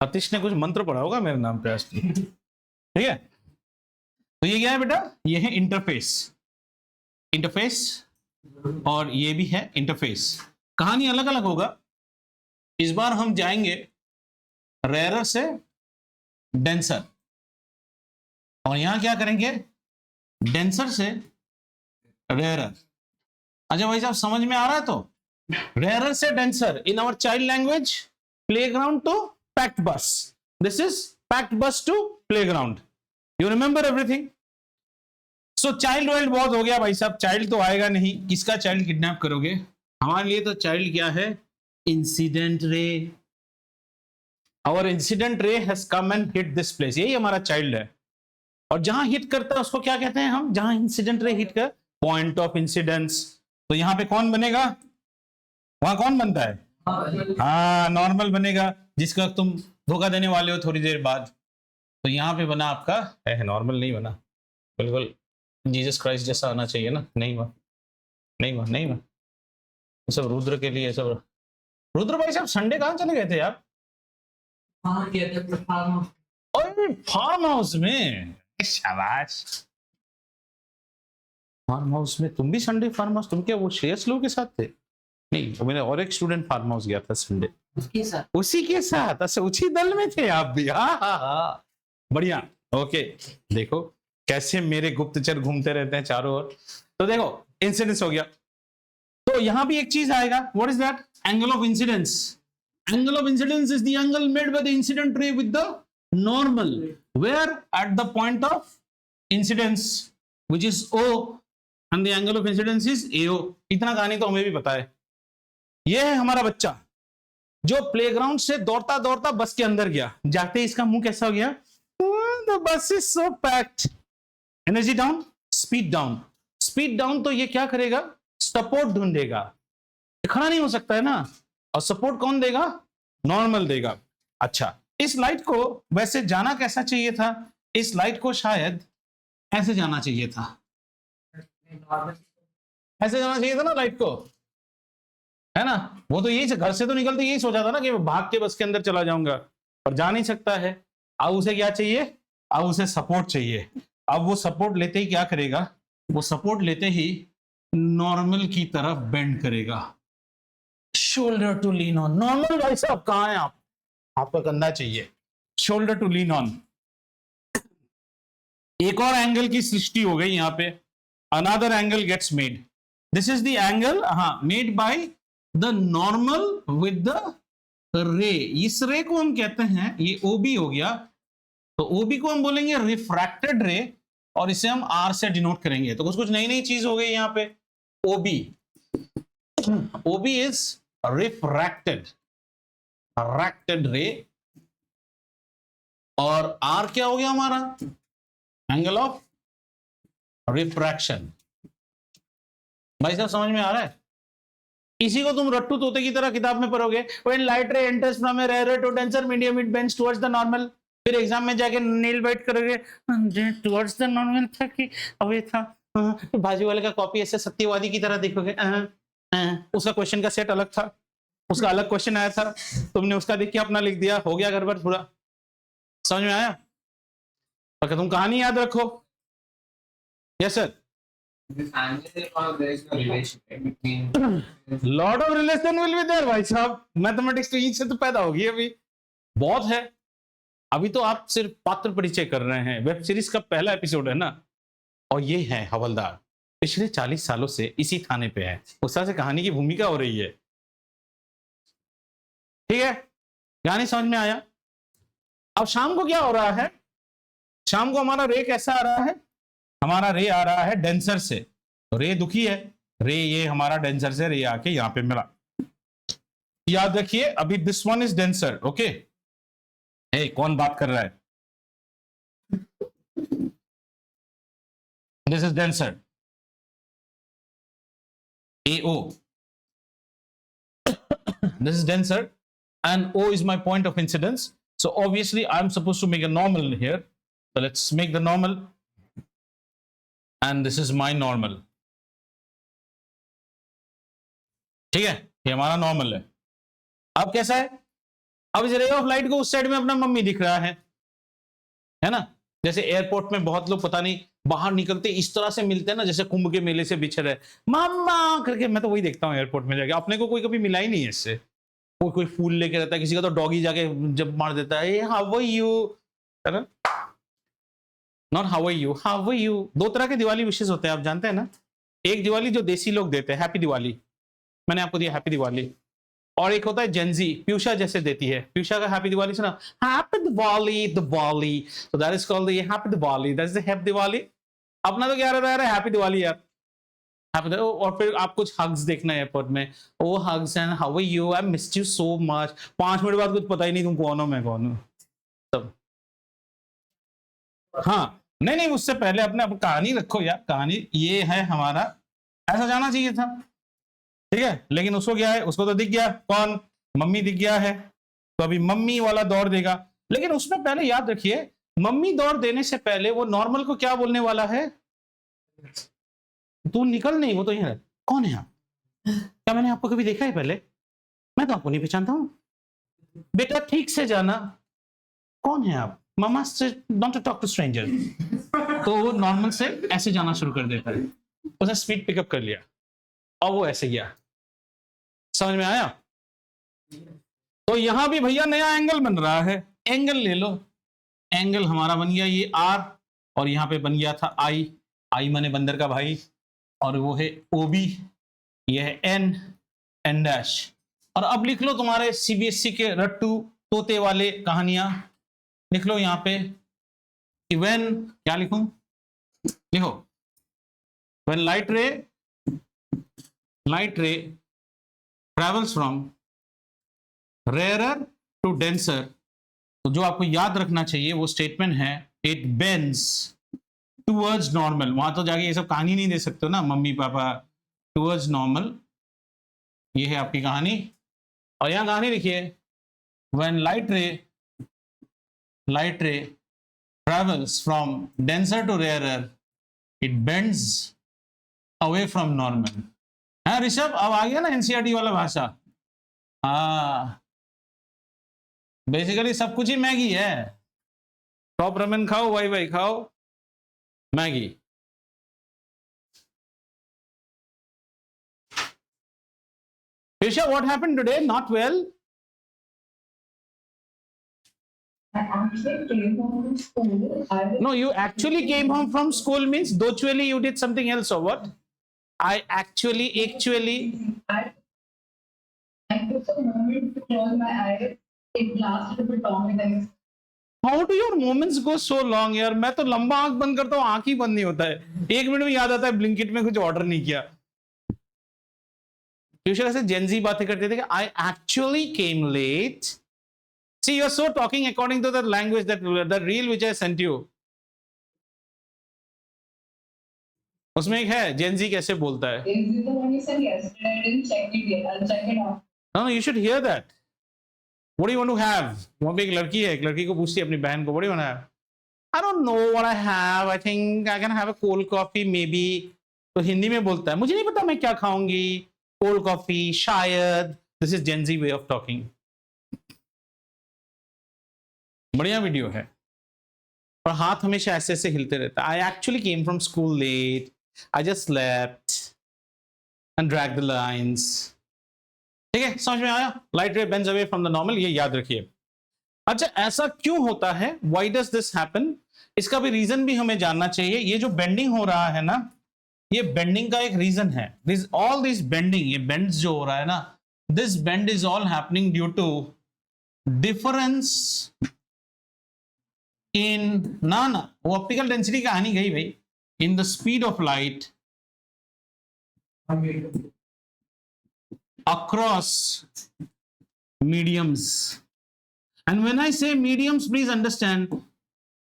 Satish ने कुछ मंत्र पढ़ा होगा मेरे नाम पे आज, ठीक है। तो ये क्या है बेटा? ये है इंटरफेस, और ये भी है इंटरफेस। कहानी अलग अलग होगा। इस बार हम जाएंगे रेयरर से डेंसर, और यहां क्या करेंगे? डेंसर से रेयरर। अच्छा भाई साहब, समझ में आ रहा है? तो रेयरर से denser, in our child language, playground to packed bus. This is packed bus to playground. You remember everything? So child wild बहुत हो गया भाई साहब, चाइल्ड तो आएगा नहीं, किसका चाइल्ड किडनैप करोगे? हमारे लिए तो चाइल्ड क्या है? Incident ray. Our incident ray has come and hit this place, यही हमारा चाइल्ड है। और जहां हिट करता है उसको क्या कहते हैं हम? जहां इंसिडेंट रे हिट कर, पॉइंट ऑफ इंसिडेंस। तो यहां पे कौन बनेगा? वहां कौन बनता है? हाँ, नॉर्मल बनेगा, जिसका तुम धोखा देने वाले हो थोड़ी देर बाद। तो यहाँ पे बना आपका है, नॉर्मल नहीं बना, बिल्कुल जीसस क्राइस्ट जैसा आना चाहिए ना, नहीं हुआ, नहीं हुआ, नहीं हुआ। सब रुद्र के लिए सब। रुद्र भाई साहब संडे कहाँ चले गए थे यार? फार्म हाउस में, शाबाश। फार्म हाउस में तुम भी संडे फार्म हाउस? तुम क्या वो श्रेयस लोग के साथ थे? नहीं, तो मेरा और एक स्टूडेंट फार्म हाउस गया था संडे, उसी के साथ। अच्छा, उसी दल में थे आप भी? हाँ, बढ़िया, ओके। देखो कैसे मेरे गुप्तचर घूमते रहते हैं चारों ओर। तो देखो इंसिडेंस हो गया, तो यहां भी एक चीज आएगा, what is that? Angle of incidence. Angle of incidence is the angle made by the incident ray with the normal, where at the point of incidence which is O and the angle of incidence is AO। इतना कहानी तो हमें भी पता है। ये है हमारा बच्चा जो प्लेग्राउंड से दौड़ता दौड़ता बस के अंदर गया, जाते ही इसका मुंह कैसा हो गया? The bus is so packed। Energy down, speed down. Speed down तो ये क्या करेगा? सपोर्ट ढूंढेगा, खड़ा नहीं हो सकता है ना, और सपोर्ट कौन देगा? नॉर्मल देगा। अच्छा, इस लाइट को वैसे जाना कैसा चाहिए था? इस लाइट को शायद ऐसे जाना चाहिए था, ऐसे जाना चाहिए था ना लाइट को, है ना? वो तो यही, घर से तो निकलते यही सोचा था ना कि भाग के बस के अंदर चला जाऊंगा, पर जा नहीं सकता है। अब उसे क्या चाहिए? अब उसे सपोर्ट चाहिए। अब वो सपोर्ट लेते ही क्या करेगा? वो सपोर्ट लेते ही नॉर्मल की तरफ बेंड करेगा, shoulder to lean on. Normal भाई साहब कहां है आप? आपका कंधा चाहिए, शोल्डर टू लीन ऑन। एक और एंगल की सृष्टि हो गई यहां पे, another angle gets made. This is the angle, हाँ, made by the normal with the ray. इस रे को हम कहते हैं, ये OB हो गया, तो OB को हम बोलेंगे रिफ्रैक्टेड रे, और इसे हम R से डिनोट करेंगे। तो कुछ कुछ नई नई चीज हो गई यहाँ पे। OB, OB is refracted, refracted रे, और R क्या हो गया हमारा? Angle of refraction. भाई साहब समझ में आ रहा है? इसी को तुम रट्टू तोते की तरह किताब में पढ़ोगे, when light ray enters from a rare to denser medium it bends towards the normal. फिर एग्जाम में जाके नील वाइट करोगे, टुवर्ड्स द नॉर्मल था कि अवे था। बाजू वाले का कॉपी ऐसे सत्यवादी की तरह देखोगे, उसका क्वेश्चन का सेट अलग था, उसका अलग क्वेश्चन आया था, तुमने उसका देख के अपना लिख दिया, हो गया गड़बड़ पूरा। समझ में आया? पर तुम कहानी याद रखो। Yes sir. Lot of relation will be there भाई साहब, मैथमेटिक्स तो यहीं से तो पैदा होगी, अभी बहुत है। अभी तो आप सिर्फ पात्र परिचय कर रहे हैं, वेब सीरीज का पहला एपिसोड है ना। और ये है हवलदार, पिछले 40 सालों से इसी थाने पे है, उस तरह से कहानी की भूमिका हो रही है। ठीक है, कहानी समझ में आया? अब शाम को क्या हो रहा है? शाम को हमारा रे कैसा आ रहा है? हमारा रे आ रहा है डेंसर से, तो रे दुखी है, रे ये हमारा डेंसर से रे आके यहां पे मिला। याद रखिए अभी this one is denser, okay. ए, कौन बात कर रहा है? This is denser, AO। This is denser and O is my point of incidence. So obviously I'm supposed to make a normal here. So let's make the normal. And this is my normal. ठीक है, ये हमारा नॉर्मल है। अब कैसा है? अब इस रे ऑफ लाइट को उस साइड में अपना मम्मी दिख रहा है ना? जैसे एयरपोर्ट में बहुत लोग पता नहीं बाहर निकलते इस तरह से मिलते हैं ना, जैसे कुंभ के मेले से बिछड़ रहे मामा करके। मैं तो वही देखता हूँ एयरपोर्ट में जाके, अपने को कोई कभी मिला ही नहीं है इससे। कोई फूल लेके रहता है, किसी का तो डॉगी जाके जब मार देता है, हाउ आर यू, है ना? Not how are you, how are you. 2 तरह के दिवाली विशेष होते हैं, आप जानते हैं ना। एक दिवाली जो देसी लोग देते हैं, हैप्पी दिवाली, मैंने आपको दिया हैप्पी दिवाली। और एक होता है जेंजी, प्यूषा जैसे देती है। प्यूषा का हैप्पी दिवाली सुना, happy Diwali Diwali, so that is called the happy Diwali, that is the happy Diwali. अपना तो क्या रहता है, हैप्पी दिवाली यार। और फिर आप कुछ हग्स देखना है एयरपोर्ट में, oh hugs and how are you, I missed you so much. 5 minute बाद कुछ पता ही नहीं तुम कौन हो, मैं कौन हूँ सब। हाँ नहीं नहीं, उससे पहले अपने अब कहानी रखो यार, कहानी ये है हमारा, ऐसा जाना चाहिए था, ठीक है। लेकिन उसको क्या है, उसको तो दिख गया कौन, मम्मी दिख गया है, तो अभी मम्मी वाला दौर देगा। लेकिन उसमें पहले याद रखिए, मम्मी दौर देने से पहले वो नॉर्मल को क्या बोलने वाला है, तू निकल नहीं, वो तो यहाँ है। कौन है आप, क्या मैंने आपको कभी देखा है पहले, मैं तो आपको नहीं पहचानता हूँ, बेटा ठीक से जाना, कौन है आप, मामा से not to talk to stranger. तो वो नॉर्मल से ऐसे जाना शुरू कर देता है, उसने स्पीड पिकअप कर लिया और वो ऐसे गया। समझ में आया। तो यहां भी भैया नया एंगल बन रहा है, एंगल ले लो, एंगल हमारा बन गया ये आर, और यहां पे बन गया था आई, आई माने बंदर का भाई, और वो है ओबी, ये है एन, एन डैश। और अब लिख लो तुम्हारे सीबीएसई के रट्टू तोते वाले कहानियां, लिख लो यहां पे व्हेन, क्या लिखूं, लिखो when light ray travels from rarer to denser, तो जो आपको याद रखना चाहिए वो स्टेटमेंट है, इट बेंड्स टूवर्ड्स नॉर्मल। वहां तो जाके ये सब कहानी नहीं दे सकते हो ना मम्मी पापा, टूवर्ड्स नॉर्मल, ये है आपकी कहानी। और यहां कहानी लिखिए, when light ray travels from denser to rarer, it bends away from normal. हाँ ऋषभ, अब आ गया ना एनसीईआरटी वाला भाषा। हाँ बेसिकली सब कुछ ही मैगी है, टॉप रमेन खाओ, वाई वाई खाओ, Maggi. Risha, what happened today? Not well? I actually came home from school. No, you actually came home from school means virtually you did something else or what? I actually. I took a moment to close my eyes. It lasted a bit longer than. How do your moments go so long यार? मैं तो लंबा आंख बंद करता हूँ, आंख ही बंद नहीं होता है, 1 मिनट में याद आता है ब्लिंकिट में कुछ ऑर्डर नहीं किया। ट्यूशन ऐसे जेंजी बातें करते थे कि I actually came late. See, you're so talking according to the language that reel which I sent you. उसमें एक है जेंजी कैसे बोलता है। Is it the one you said yesterday? I didn't check it yet. I'll check it out. No, you should hear that. What do you want to have? वहाँ पे एक लड़की है, एक लड़की को पूछती है अपनी बहन को, what do you want to have? I don't know what I have. I think I can have a cold coffee maybe. तो हिंदी में बोलता है, मुझे नहीं पता मैं क्या खाऊंगी, cold coffee शायद। This is Gen Z way of talking. बढ़िया वीडियो है, और हाथ हमेशा ऐसे ऐसे हिलते रहता है। I actually came from school late. I just slept and dragged the lines. ठीक है, समझ में आया। Light ray bends away from the normal, ये याद रखिए। अच्छा, ऐसा क्यों होता है, व्हाई डज दिस हैपन, इसका भी रीजन भी हमें जानना चाहिए। ये जो बेंडिंग हो रहा है ना, ये बेंडिंग का एक रीजन है। ऑल दिस बेंडिंग, ये बेंड्स जो हो रहा है ना, this bend is all happening due to difference in ना वो ऑप्टिकल डेंसिटी कहानी गई भाई, in the speed of light across mediums. And when I say mediums, please understand,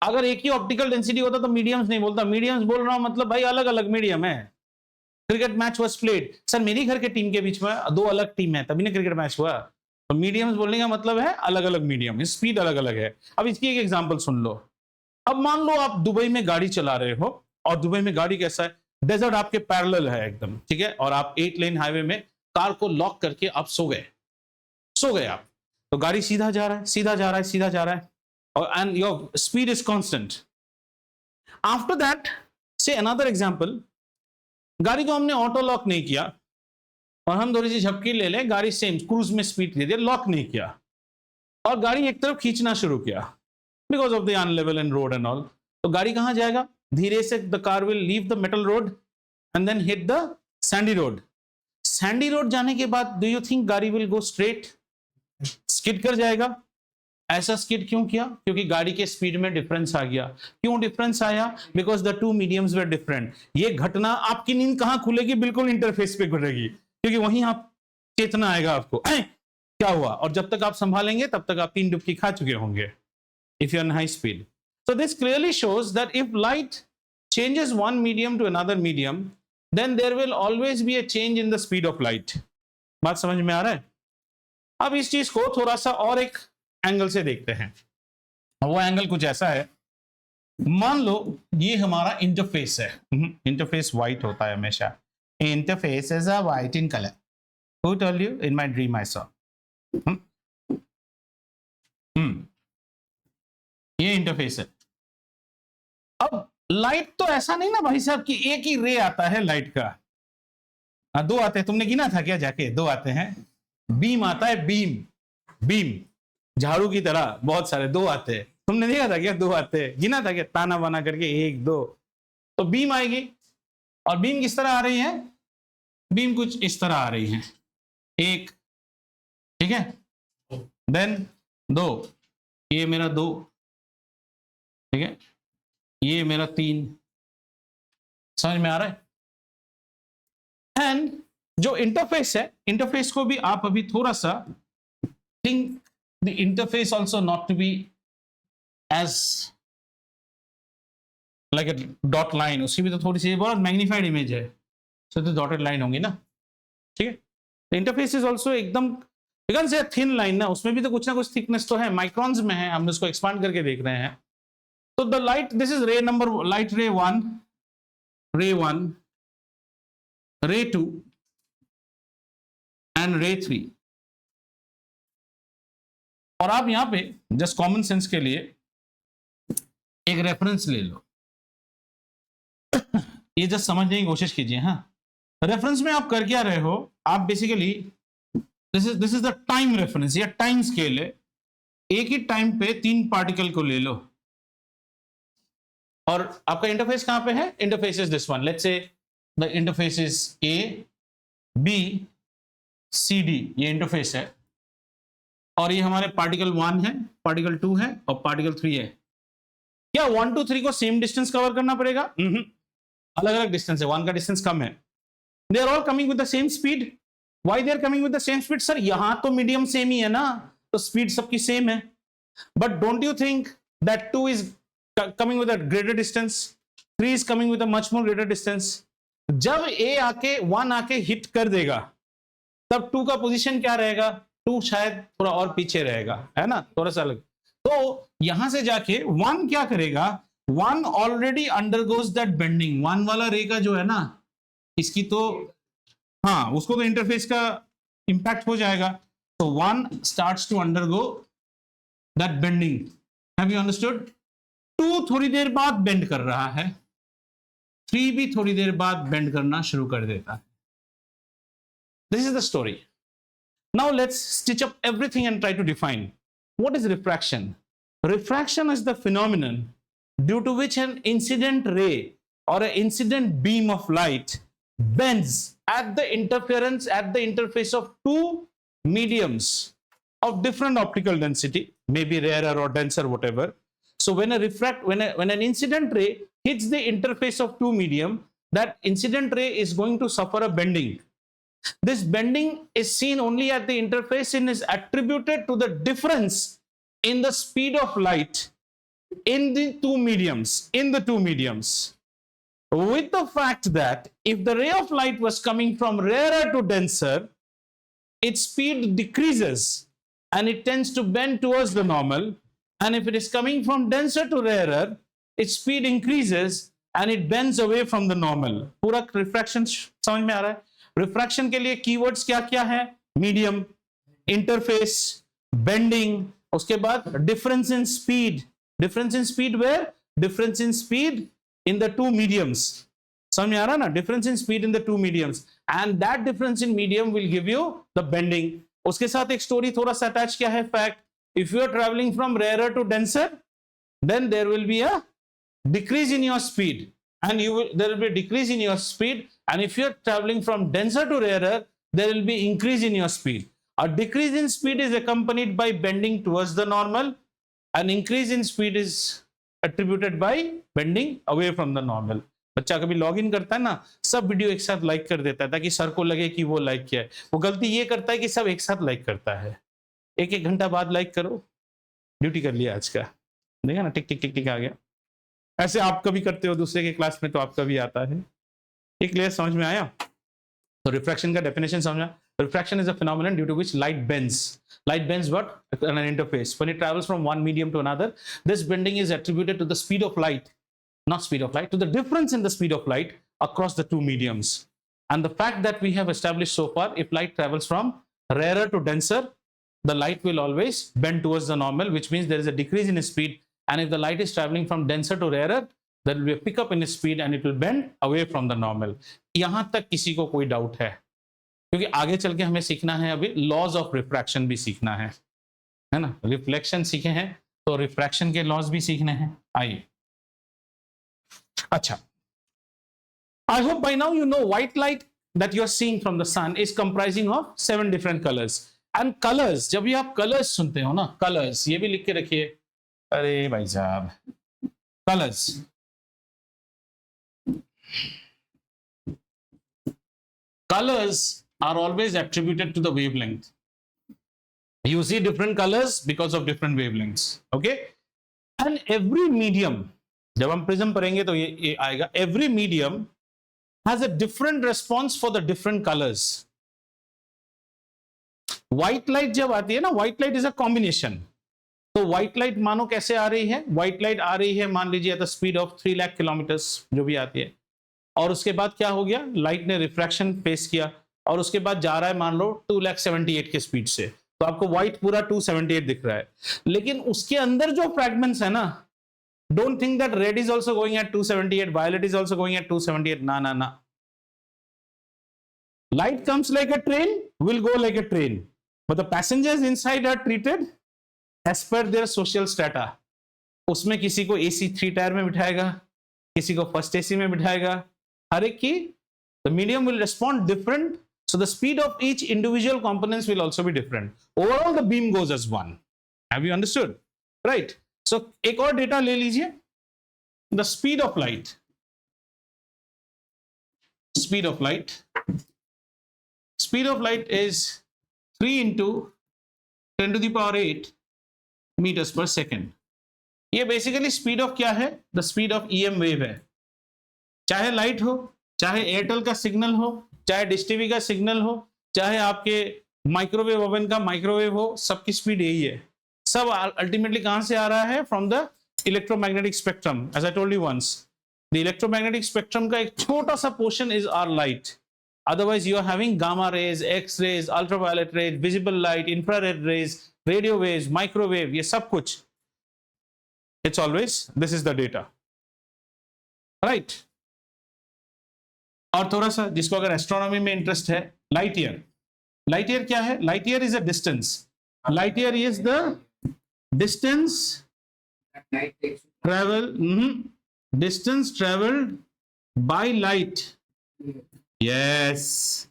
अगर एक ही ऑप्टिकल डेंसिटी होता तो मीडियम्स नहीं बोलता, मीडियम्स बोल रहा हूं मतलब भाई अलग अलग मीडियम है। Cricket match was played, sir मेरी घर के टीम के बीच में 2 अलग टीम है तभी ना क्रिकेट मैच हुआ। तो मीडियम्स बोलने का मतलब है अलग अलग मीडियम, स्पीड अलग अलग है। अब इसकी एक एग्जांपल सुन लो। अब मान लो आप दुबई में गाड़ी चला रहे हो, और दुबई में गाड़ी कैसा है, डेजर्ट आपके पैरेलल है एकदम, ठीक है, और आप 8 लेन हाईवे में कार को लॉक करके आप सो गए आप, तो गाड़ी सीधा जा रहा है, और and your speed is constant. After that से अनदर एग्जांपल, गाड़ी को हमने ऑटो लॉक नहीं किया, और हम थोड़ी सी झपकी ले लें, गाड़ी सेम क्रूज में स्पीड दे दिया, लॉक नहीं किया, और गाड़ी एक तरफ खींचना शुरू किया because of the unlevel and road and all, तो गाड़ी कहां जाएगा, धीरे से the car will leave the metal road and then hit the sandy road. Sandy road जाने के बाद डू यू थिंक गाड़ी विल गो स्ट्रेट? स्किड कर जाएगा। ऐसा स्किड क्यों किया? क्योंकि गाड़ी के स्पीड में डिफरेंस आ गया। क्यों डिफरेंस आया? Because the two mediums were different. ये घटना, आपकी नींद कहां खुलेगी? बिल्कुल इंटरफेस पे खुलेगी, क्योंकि वहीं आप चेतना आएगा आपको, क्या हुआ? और जब तक आप संभालेंगे तब तक आप 3 डुबकी खा चुके होंगे, if you are in high speed. So this clearly shows that if light changes one medium to another medium, then there will always be a change in the speed of light. बात समझ में आ रहा है? अब इस चीज को थोड़ा सा और एक एंगल से देखते हैं। वो एंगल कुछ ऐसा है, मान लो ये हमारा इंटरफेस है। इंटरफेस व्हाइट होता है हमेशा। Interface is a white in colour. Who told you? In my dream I saw. ये इंटरफेस है। अब लाइट तो ऐसा नहीं ना भाई साहब कि एक ही रे आता है लाइट का। 2 आते हैं, तुमने गिना था क्या जाके? 2 आते हैं। बीम आता है, बीम झाड़ू की तरह बहुत सारे 2 आते हैं। तुमने देखा था क्या? 2 आते हैं, गिना था क्या? ताना बना करके 1 2। तो बीम आएगी, और बीम किस तरह आ रही है? बीम कुछ इस तरह आ रही है। 1, ठीक है, देन 2, ये मेरा 2, ठीक है, ये मेरा 3। समझ में आ रहा है? एंड जो इंटरफेस है, इंटरफेस को भी आप अभी थोड़ा सा think the interface also not to be as like a dot line. उसकी भी तो थोड़ी सी बहुत मैग्नीफाइड इमेज है, तो डॉटेड लाइन होंगी ना, ठीक है। इंटरफेस इज ऑल्सो एकदम, you can say thin line ना, उसमें भी तो कुछ ना कुछ थिकनेस तो है, माइक्रॉन्स में है, हम उसको एक्सपांड करके देख रहे हैं। तो द लाइट, दिस इज रे नंबर, लाइट रे 1, रे 1, रे 2 एंड रे 3। और आप यहां पे जस्ट कॉमन सेंस के लिए एक रेफरेंस ले लो, ये जस्ट समझने की कोशिश कीजिए। हाँ, रेफरेंस में आप कर क्या रहे हो? आप basically this is the time reference या टाइम स्केल है। एक ही टाइम पे 3 पार्टिकल को ले लो, और आपका इंटरफेस कहां पे है? Interface is this one. Let's say the interface is A B C D, ये इंटरफेस है। और ये हमारे पार्टिकल 1 है, पार्टिकल 2 है और पार्टिकल 3 है। क्या 1 2 3 को सेम डिस्टेंस कवर करना पड़ेगा? अलग अलग डिस्टेंस है, 1 का डिस्टेंस कम है। They are all coming with the same speed. Why they are coming with the same speed? Sir यहां तो मीडियम सेम ही है ना, तो स्पीड सबकी सेम है। But don't you think that 2 is coming with a greater distance, 3 is coming with a much more greater distance. जब ए आके 1 आके हिट कर देगा, तब 2 का पोजीशन क्या रहेगा? 2 शायद थोड़ा और पीछे रहेगा, है ना, थोड़ा सा अलग। तो यहां से जाके 1 क्या करेगा? 1 ऑलरेडी अंडरगोज दैट बेंडिंग। 1 वाला रे का जो है ना, इसकी तो हाँ, उसको तो इंटरफेस का इंपैक्ट हो जाएगा। तो 1 starts to undergo that bending. Have you understood? 2 थोड़ी देर बाद बेंड कर रहा है, 3 भी थोड़ी देर बाद बेंड करना शुरू कर देता है। This is the story. Now let's stitch up everything and try to define what is refraction. Refraction is the phenomenon due to which an incident ray or an incident beam of light bends at the interface of 2 mediums of different optical density, maybe rarer or denser, whatever. So when an incident ray hits the interface of 2 medium, that incident ray is going to suffer a bending. This bending is seen only at the interface and is attributed to the difference in the speed of light in the two mediums. With the fact that if the ray of light was coming from rarer to denser, its speed decreases and it tends to bend towards the normal. And if it is coming from denser to rarer, its speed increases and it bends away from the normal. पूरा refraction समझ में आ रहा है? रिफ्रैक्शन के लिए कीवर्ड्स क्या क्या है? मीडियम, इंटरफेस, बेंडिंग, उसके बाद difference in speed. Difference in speed where? Difference in speed in the 2 mediums. समझ में आ रहा ना? Difference in speed in the 2 mediums, and that difference in medium will give you the bending. उसके साथ एक स्टोरी थोड़ा सा अटैच किया है, fact. If you are travelling from rare to denser, then there will be a decrease in your speed, and there will be a decrease in your speed. And if you are traveling from denser to rarer, there will be increase in your speed. A decrease in speed is accompanied by bending towards the normal. An increase in speed is attributed by bending away from the normal. बच्चा कभी लॉग इन करता है ना, सब वीडियो एक साथ लाइक कर देता है ताकि सर को लगे कि वो लाइक किया है। वो गलती ये करता है कि सब एक साथ लाइक करता है। एक एक घंटा बाद लाइक करो, ड्यूटी कर लिया आज का, देखा ना, टिक टिक टिक टिक आ गया। ऐसे आप कभी करते हो दूसरे के क्लास में तो आपका भी आता है। ये क्लियर समझ में आया? तो रिफ्रैक्शन का डेफिनेशन समझा। Refraction is a phenomenon due to which light bends. Light bends what? On an interface. When it travels from one medium to another, this bending is attributed to the speed of light, not speed of light, to the difference in the speed of light across the two mediums. And the fact that we have established so far, if light travels from rarer to denser, the light will always bend towards the normal, which means there is a decrease in its speed. And if the light is traveling from denser to rarer, there will be a pickup in its speed and it will bend away from the normal. यहाँ तक किसी को कोई डाउट है? क्योंकि आगे चल के हमें सीखना है, अभी लॉज ऑफ रिफ्रैक्शन भी सीखना है ना। रिफ्लेक्शन सीखे हैं तो रिफ्रैक्शन के लॉज भी सीखने हैं। आइए, अच्छा, I hope by now you know white light that you are seeing from the sun is comprising of 7 different colours. And colours, जब भी आप कलर्स सुनते हो ना, कलर्स ये भी लिख के रखिए। अरे भाई साहब, colours, colors are always attributed to the wavelength. You see different colors because of different wavelengths. Okay? And every medium, जब हम prism पढ़ेंगे तो ये आएगा, every medium has a different response for the different colors. White light जब आती है ना, white light is a combination. तो white light मानो कैसे आ रही है? White light आ रही है, मान लीजिए at the speed of 3 lakh kilometers जो भी आती है, और उसके बाद क्या हो गया, लाइट ने रिफ्रैक्शन फेस किया और उसके बाद जा रहा है मान लो 278 के स्पीड से, तो आपको व्हाइट पूरा 278 दिख रहा है। लेकिन उसके अंदर जो फ्रैगमेंट्स है ना, don't think that red is also going at 278, violet is also going at 278, ना ना ना। Light comes like a train, will go like a train, but the passengers inside are treated as per their social strata. उसमें किसी को एसी 3 टायर में बिठाएगा, किसी को फर्स्ट एसी में बिठाएगा, हर एक की the medium will respond different, so the speed of each individual components will also be different. Overall the beam goes as one. Have you understood? Right? So एक और डेटा ले लीजिए, the speed of light. Speed of light. Speed of light is 3 into 10 to the power 8 meters per second. ये बेसिकली स्पीड ऑफ क्या है? The speed of EM wave है। चाहे लाइट हो, चाहे एयरटेल का सिग्नल हो, चाहे डिश टीवी का सिग्नल हो, चाहे आपके माइक्रोवेव ओवन का माइक्रोवेव हो, सबकी स्पीड यही है। सब अल्टीमेटली कहां से आ रहा है? From the electromagnetic spectrum. As I told you once, the electromagnetic spectrum का एक छोटा सा portion is our light. Otherwise you are having gamma rays, X rays, ultraviolet rays, visible light, infrared rays, radio waves, microwave, ये सब कुछ, it's always this is the data, right. और थोड़ा सा जिसको अगर एस्ट्रोनॉमी में इंटरेस्ट है, लाइट ईयर। लाइट ईयर क्या है? Light year is a distance. Light year is the distance travelled by light, yes,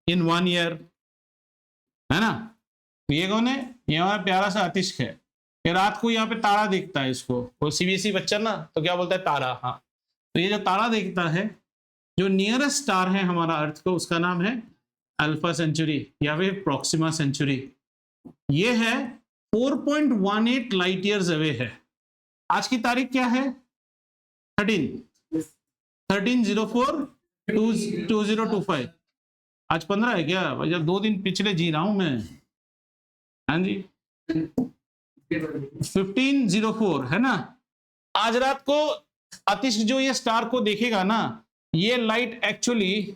in 1 year, है ना। ये कौन है? ये हमारा प्यारा सा अतिष्क है। ये रात को यहाँ पे तारा देखता है, इसको वो सीबीएसई बच्चा ना, तो क्या बोलता है? तारा। हाँ, तो ये जो तारा देखता है, जो नियरेस्ट स्टार है हमारा अर्थ को, उसका नाम है अल्फा सेंचुरी या फिर प्रॉक्सिमा सेंचुरी। ये है 4.18 लाइट ईयर्स अवे है। आज की तारीख क्या है? 13/04/2025। आज 15 है क्या? भाई जब 2 दिन पिछले जी रहा हूं मैं। हाँ जी, 15/04 है ना। आज रात को अतिश जो ये स्टार को देखेगा ना, ये लाइट एक्चुअली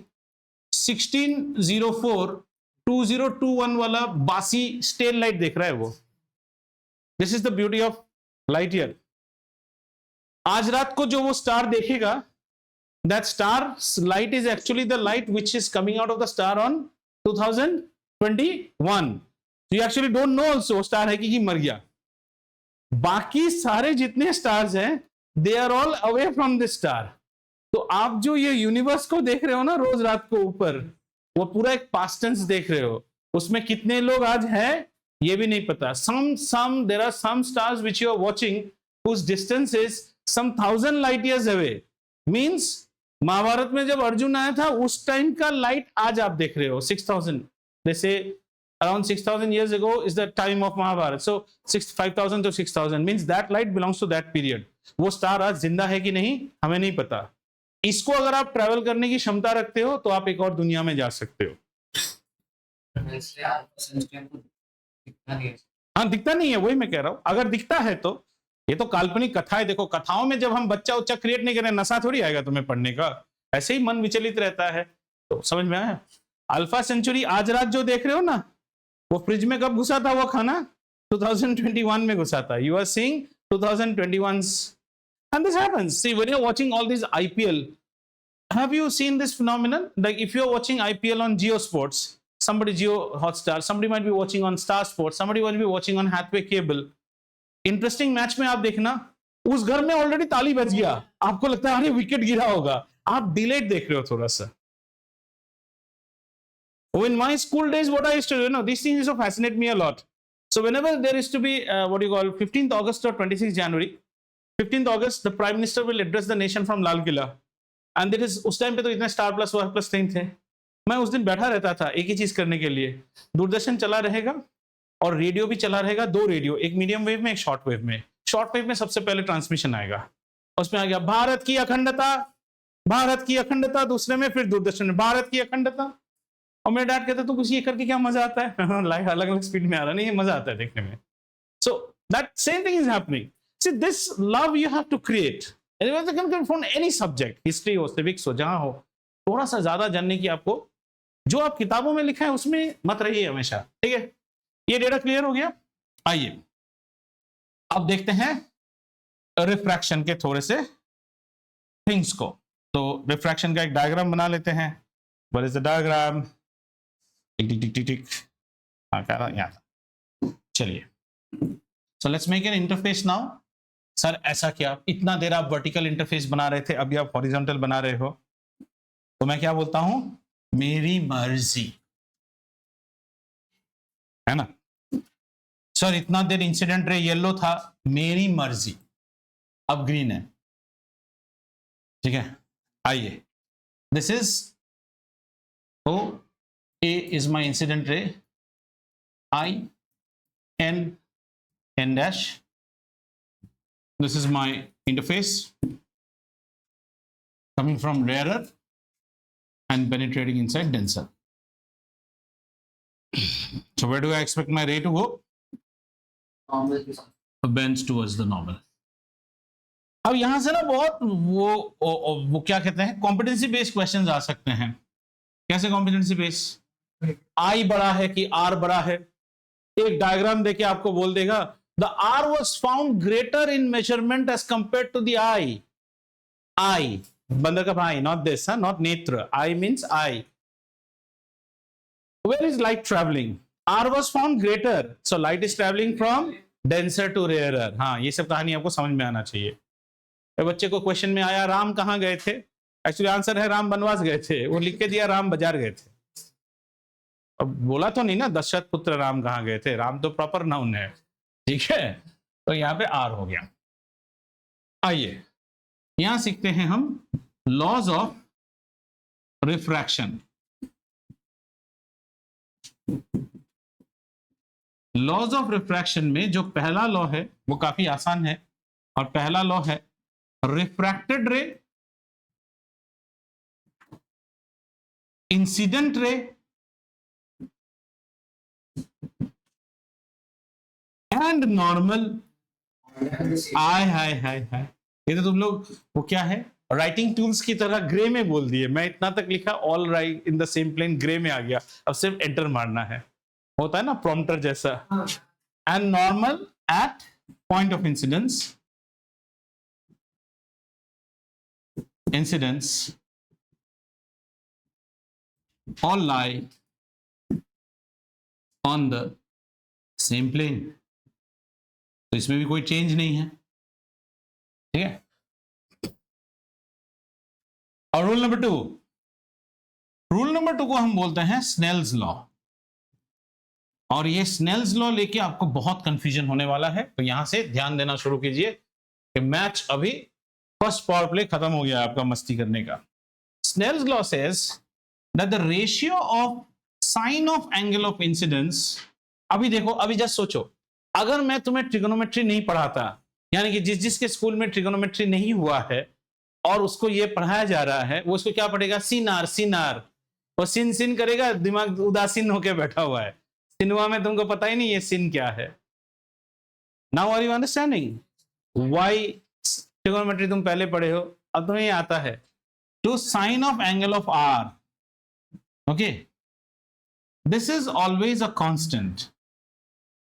16/04/2021 वाला बासी स्टेल लाइट देख रहा है वो। This is the beauty of light year. आज रात को जो वो स्टार देखेगा, that star light is actually the light which is coming out of the star on 2021। You actually don't know also star है कि मर गया। बाकी सारे जितने स्टार्स हैं, they are all away from this star. तो आप जो ये यूनिवर्स को देख रहे हो ना रोज रात को ऊपर, वो पूरा एक पास्ट टेंस देख रहे हो, उसमें कितने लोग आज हैं ये भी नहीं पता. Some there are some stars which you are watching whose distance is some 1000 light years away. Means Mahabharat में जब अर्जुन आया था उस टाइम का लाइट आज आप देख रहे हो 6000. They say around 6000 years ago is the time of Mahabharata. So 5000 to 6000 means that light belongs to that period. वो स्टार आज जिंदा है कि नहीं हमें नहीं पता. इसको अगर आप ट्रैवल करने की क्षमता रखते हो तो आप एक और दुनिया में जा सकते हो. वैसे आपको संस्कृत को दिखता नहीं है. हाँ दिखता नहीं है, वही मैं कह रहा हूं. अगर दिखता है तो ये तो काल्पनिक कथा है. देखो कथाओं में जब हम बच्चा उच्चा क्रिएट नहीं कर रहे, नशा थोड़ी आएगा तुम्हें पढ़ने का. ऐसे ही मन विचलित रहता है. तो समझ में आया. अल्फा सेंचुरी आज रात जो देख रहे हो ना, वो फ्रिज में कब घुसा था वो खाना? 2021 में घुसा था. You are seeing 2021's. And this happens. See, when you're watching all these IPL, have you seen this phenomenon? Like if you're watching IPL on Geo Sports, somebody Geo Hotstar, somebody might be watching on Star Sports, somebody might be watching on Hathway Cable. Interesting match में आप देखना, उस घर में ऑलरेडी ताली बज गया. आपको लगता है अरे विकेट गिरा होगा, आप डिलेट देख रहे हो थोड़ा सा. In my school days, what I used to do, these things used to fascinate me a lot. So whenever there is to be what you call 15th August or 26th January, 15th August, the Prime Minister will address the nation from Lal Killa. And there is उस टाइम पे तो इतने स्टार प्लस वर प्लस नहीं थे. मैं उस दिन बैठा रहता था एक ही चीज करने के लिए. दूरदर्शन चला रहेगा और रेडियो भी चला रहेगा. दो रेडियो, एक मीडियम वेव में एक शॉर्ट वेव में. शॉर्ट वेव में सबसे पहले ट्रांसमिशन आएगा, उसमें आ गया भारत की अखंडता, भारत की अखंडता. दूसरे में फिर दूरदर्शन में भारत की अखंडता. और मेरे डैड कहते तो कुछ ये करके क्या मजा आता है. लाइक अलग अलग स्पीड में आ रहा, नहीं मजा आता है देखने में. So that same thing is happening. See this love you have to create. From any subject, history हो, सिविक्स हो, जहां हो, थोड़ा सा ज्यादा जानने की आपको, जो आप किताबों में लिखा है उसमें मत रहिए हमेशा. ठीक है, ये डेटा क्लियर हो गया. आइए अब देखते हैं रिफ्रैक्शन के थोड़े से थिंग्स को. तो रिफ्रैक्शन का एक डायग्राम बना लेते हैं. What is the diagram? Tick tick tick tick tick. हाँ कह रहा यहाँ. चलिए, so let's make an interface now. Sir ऐसा क्या, इतना देर आप वर्टिकल इंटरफेस बना रहे थे, अभी आप हॉरिजॉन्टल बना रहे हो. तो मैं क्या बोलता हूं? मेरी मर्जी, है ना. सर इतना देर इंसिडेंट रे येलो था, मेरी मर्जी, अब ग्रीन है. ठीक है, आइए. This is O A is my incident ray, I, N dash. This is my interface coming from rarer and penetrating inside denser. So where do I expect my ray to go? Normal के साथ. Bends towards the normal. अब यहां से ना बहुत वो क्या कहते हैं, कॉम्पिटेंसी बेस्ड क्वेश्चंस आ सकते हैं. कैसे कॉम्पिटेंसी बेस्ड? आई बड़ा है कि आर बड़ा है, एक डायग्राम देके आपको बोल देगा the R was found greater in measurement as compared to the I. I बंदर का भाई, नॉट दिस, नॉट नेत्र. I means I. Where is light travelling? R was found greater, so light is travelling from denser to rarer. हाँ, ये सब कहानी आपको समझ में आना चाहिए. बच्चे को क्वेश्चन में आया राम कहां गए थे, एक्चुअली आंसर है राम बनवास गए थे. वो लिख के दिया राम बाजार गए थे. अब बोला तो नहीं ना दशरथ पुत्र राम कहां गए थे. राम तो प्रॉपर नाउन है. ठीक है, तो यहां पे आर हो गया. आइए यहां सीखते हैं हम laws of refraction. Laws of refraction में जो पहला लॉ है वो काफी आसान है, और पहला लॉ है रिफ्रैक्टेड रे, इंसिडेंट रे एंड नॉर्मल. हाय हाय हाय हाय, ये तो तुम लोग वो क्या है राइटिंग टूल्स की तरह ग्रे में बोल दिए. मैं इतना तक लिखा all right in the same plane, ग्रे में आ गया. अब सिर्फ एंटर मारना है, होता है ना प्रॉम्प्टर जैसा. And normal at point of incidence, incidence all lie on the same plane. तो इसमें भी कोई चेंज नहीं है. ठीक है. और रूल नंबर 2, रूल नंबर 2 को हम बोलते हैं स्नेल्स लॉ, और ये स्नेल्स लॉ लेके आपको बहुत कंफ्यूजन होने वाला है, तो यहां से ध्यान देना शुरू कीजिए कि मैच अभी फर्स्ट पावर प्ले खत्म हो गया आपका मस्ती करने का। Snell's law says that the ratio of sine of angle of incidence, अभी देखो, अभी जस्ट सोचो, अगर मैं तुम्हें ट्रिगोनोमेट्री नहीं पढ़ाता, यानी कि जिसके स्कूल में ट्रिगोनोमेट्री नहीं हुआ है और उसको ये पढ़ाया जा रहा है, वो उसको क्या पढ़ेगा? सीनार, सीनार, वो सिन सिन करेगा, दिमाग उदासीन होकर बैठा हुआ है। सिनेमा में तुमको पता ही नहीं ये सिन क्या है। Now are you understanding why trigonometry तुम पहले पढ़े हो, अब तुम्हें ये आता है। To sine of angle of r, okay, this is always a constant,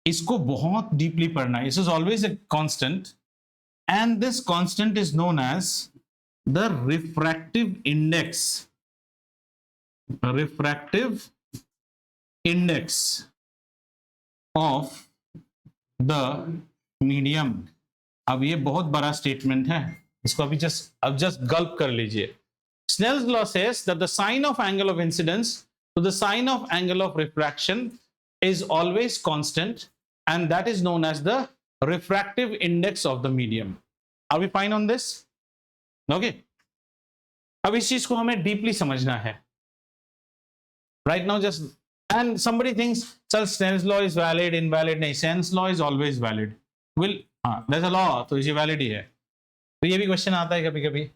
इसको बहुत डीपली पढ़ना है। This is always a constant and this constant is known as the refractive index, refractive index of the medium. अब ये बहुत बड़ा स्टेटमेंट है, इसको अभी जस्ट गल्प कर लीजिए। Snell's law says that the sine of angle of incidence to the sine of angle of refraction is always constant, and that is known as the refractive index of the medium. Are we fine on this? Okay. अब इस चीज को हमें डीपली समझना है। Right now just, and somebody thinks sir Snell's law is valid, invalid, नहीं, Snell's law is always valid. Will, हाँ, there's a law, तो ये valid ही है। तो ये भी क्वेश्चन आता है कभी कभी।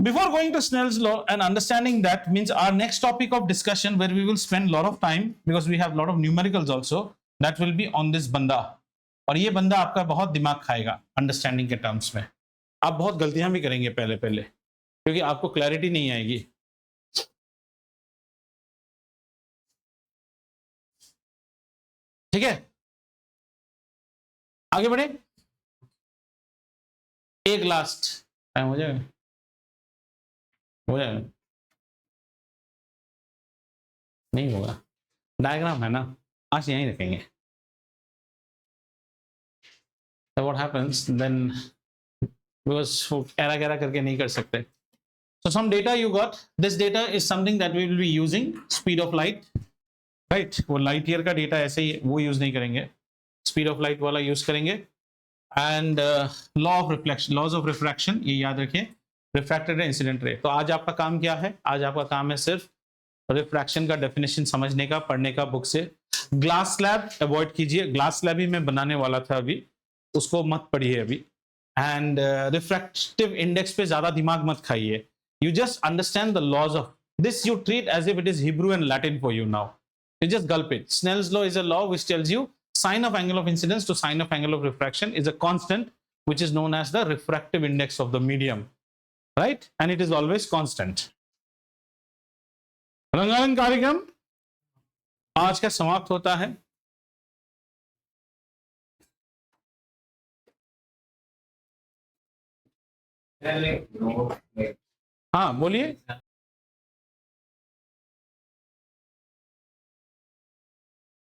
Before going to Snell's law and understanding that, means our next topic of discussion where we will spend a lot of time because we have a lot of numericals also, that will be on this बंदा, और ये बंदा आपका बहुत दिमाग खाएगा अंडरस्टैंडिंग के टर्म्स में। आप बहुत गलतियां भी करेंगे पहले पहले, क्योंकि आपको क्लैरिटी नहीं आएगी। ठीक है, आगे बढ़े। एक लास्ट टाइम हो जाएगा, हो जाएगा, नहीं होगा, डायग्राम है ना, आज यहीं रखेंगे। So what happens then, because एरा गैरा करके नहीं कर सकते। So some data you got, this data is something that we will be using, speed of light, right? वो लाइट ईयर का डेटा ऐसे ही, वो यूज नहीं करेंगे, स्पीड ऑफ लाइट वाला यूज करेंगे। And law of reflection, laws of refraction, ये याद रखिए, रिफ्रैक्टेड इंसिडेंट रे। तो आज आपका काम क्या है? आज आपका काम है सिर्फ रिफ्रैक्शन का डेफिनेशन समझने का, पढ़ने का बुक से। ग्लास स्लैब अवॉइड कीजिए, ग्लास स्लैब ही मैं बनाने वाला था अभी, उसको मत पढ़िए अभी। एंड रिफ्रैक्टिव इंडेक्स पे ज्यादा दिमाग मत खाइए, you just understand the laws of this, you treat as if it is Hebrew and Latin for you now, you just gulp it. Snell's law is a law which tells you sine of angle of incidence to sine of angle of refraction is a constant which is known as the refractive index of the medium, right? And it is always constant. रंगारंग कार्यक्रम आज का समाप्त होता है। हाँ बोलिए।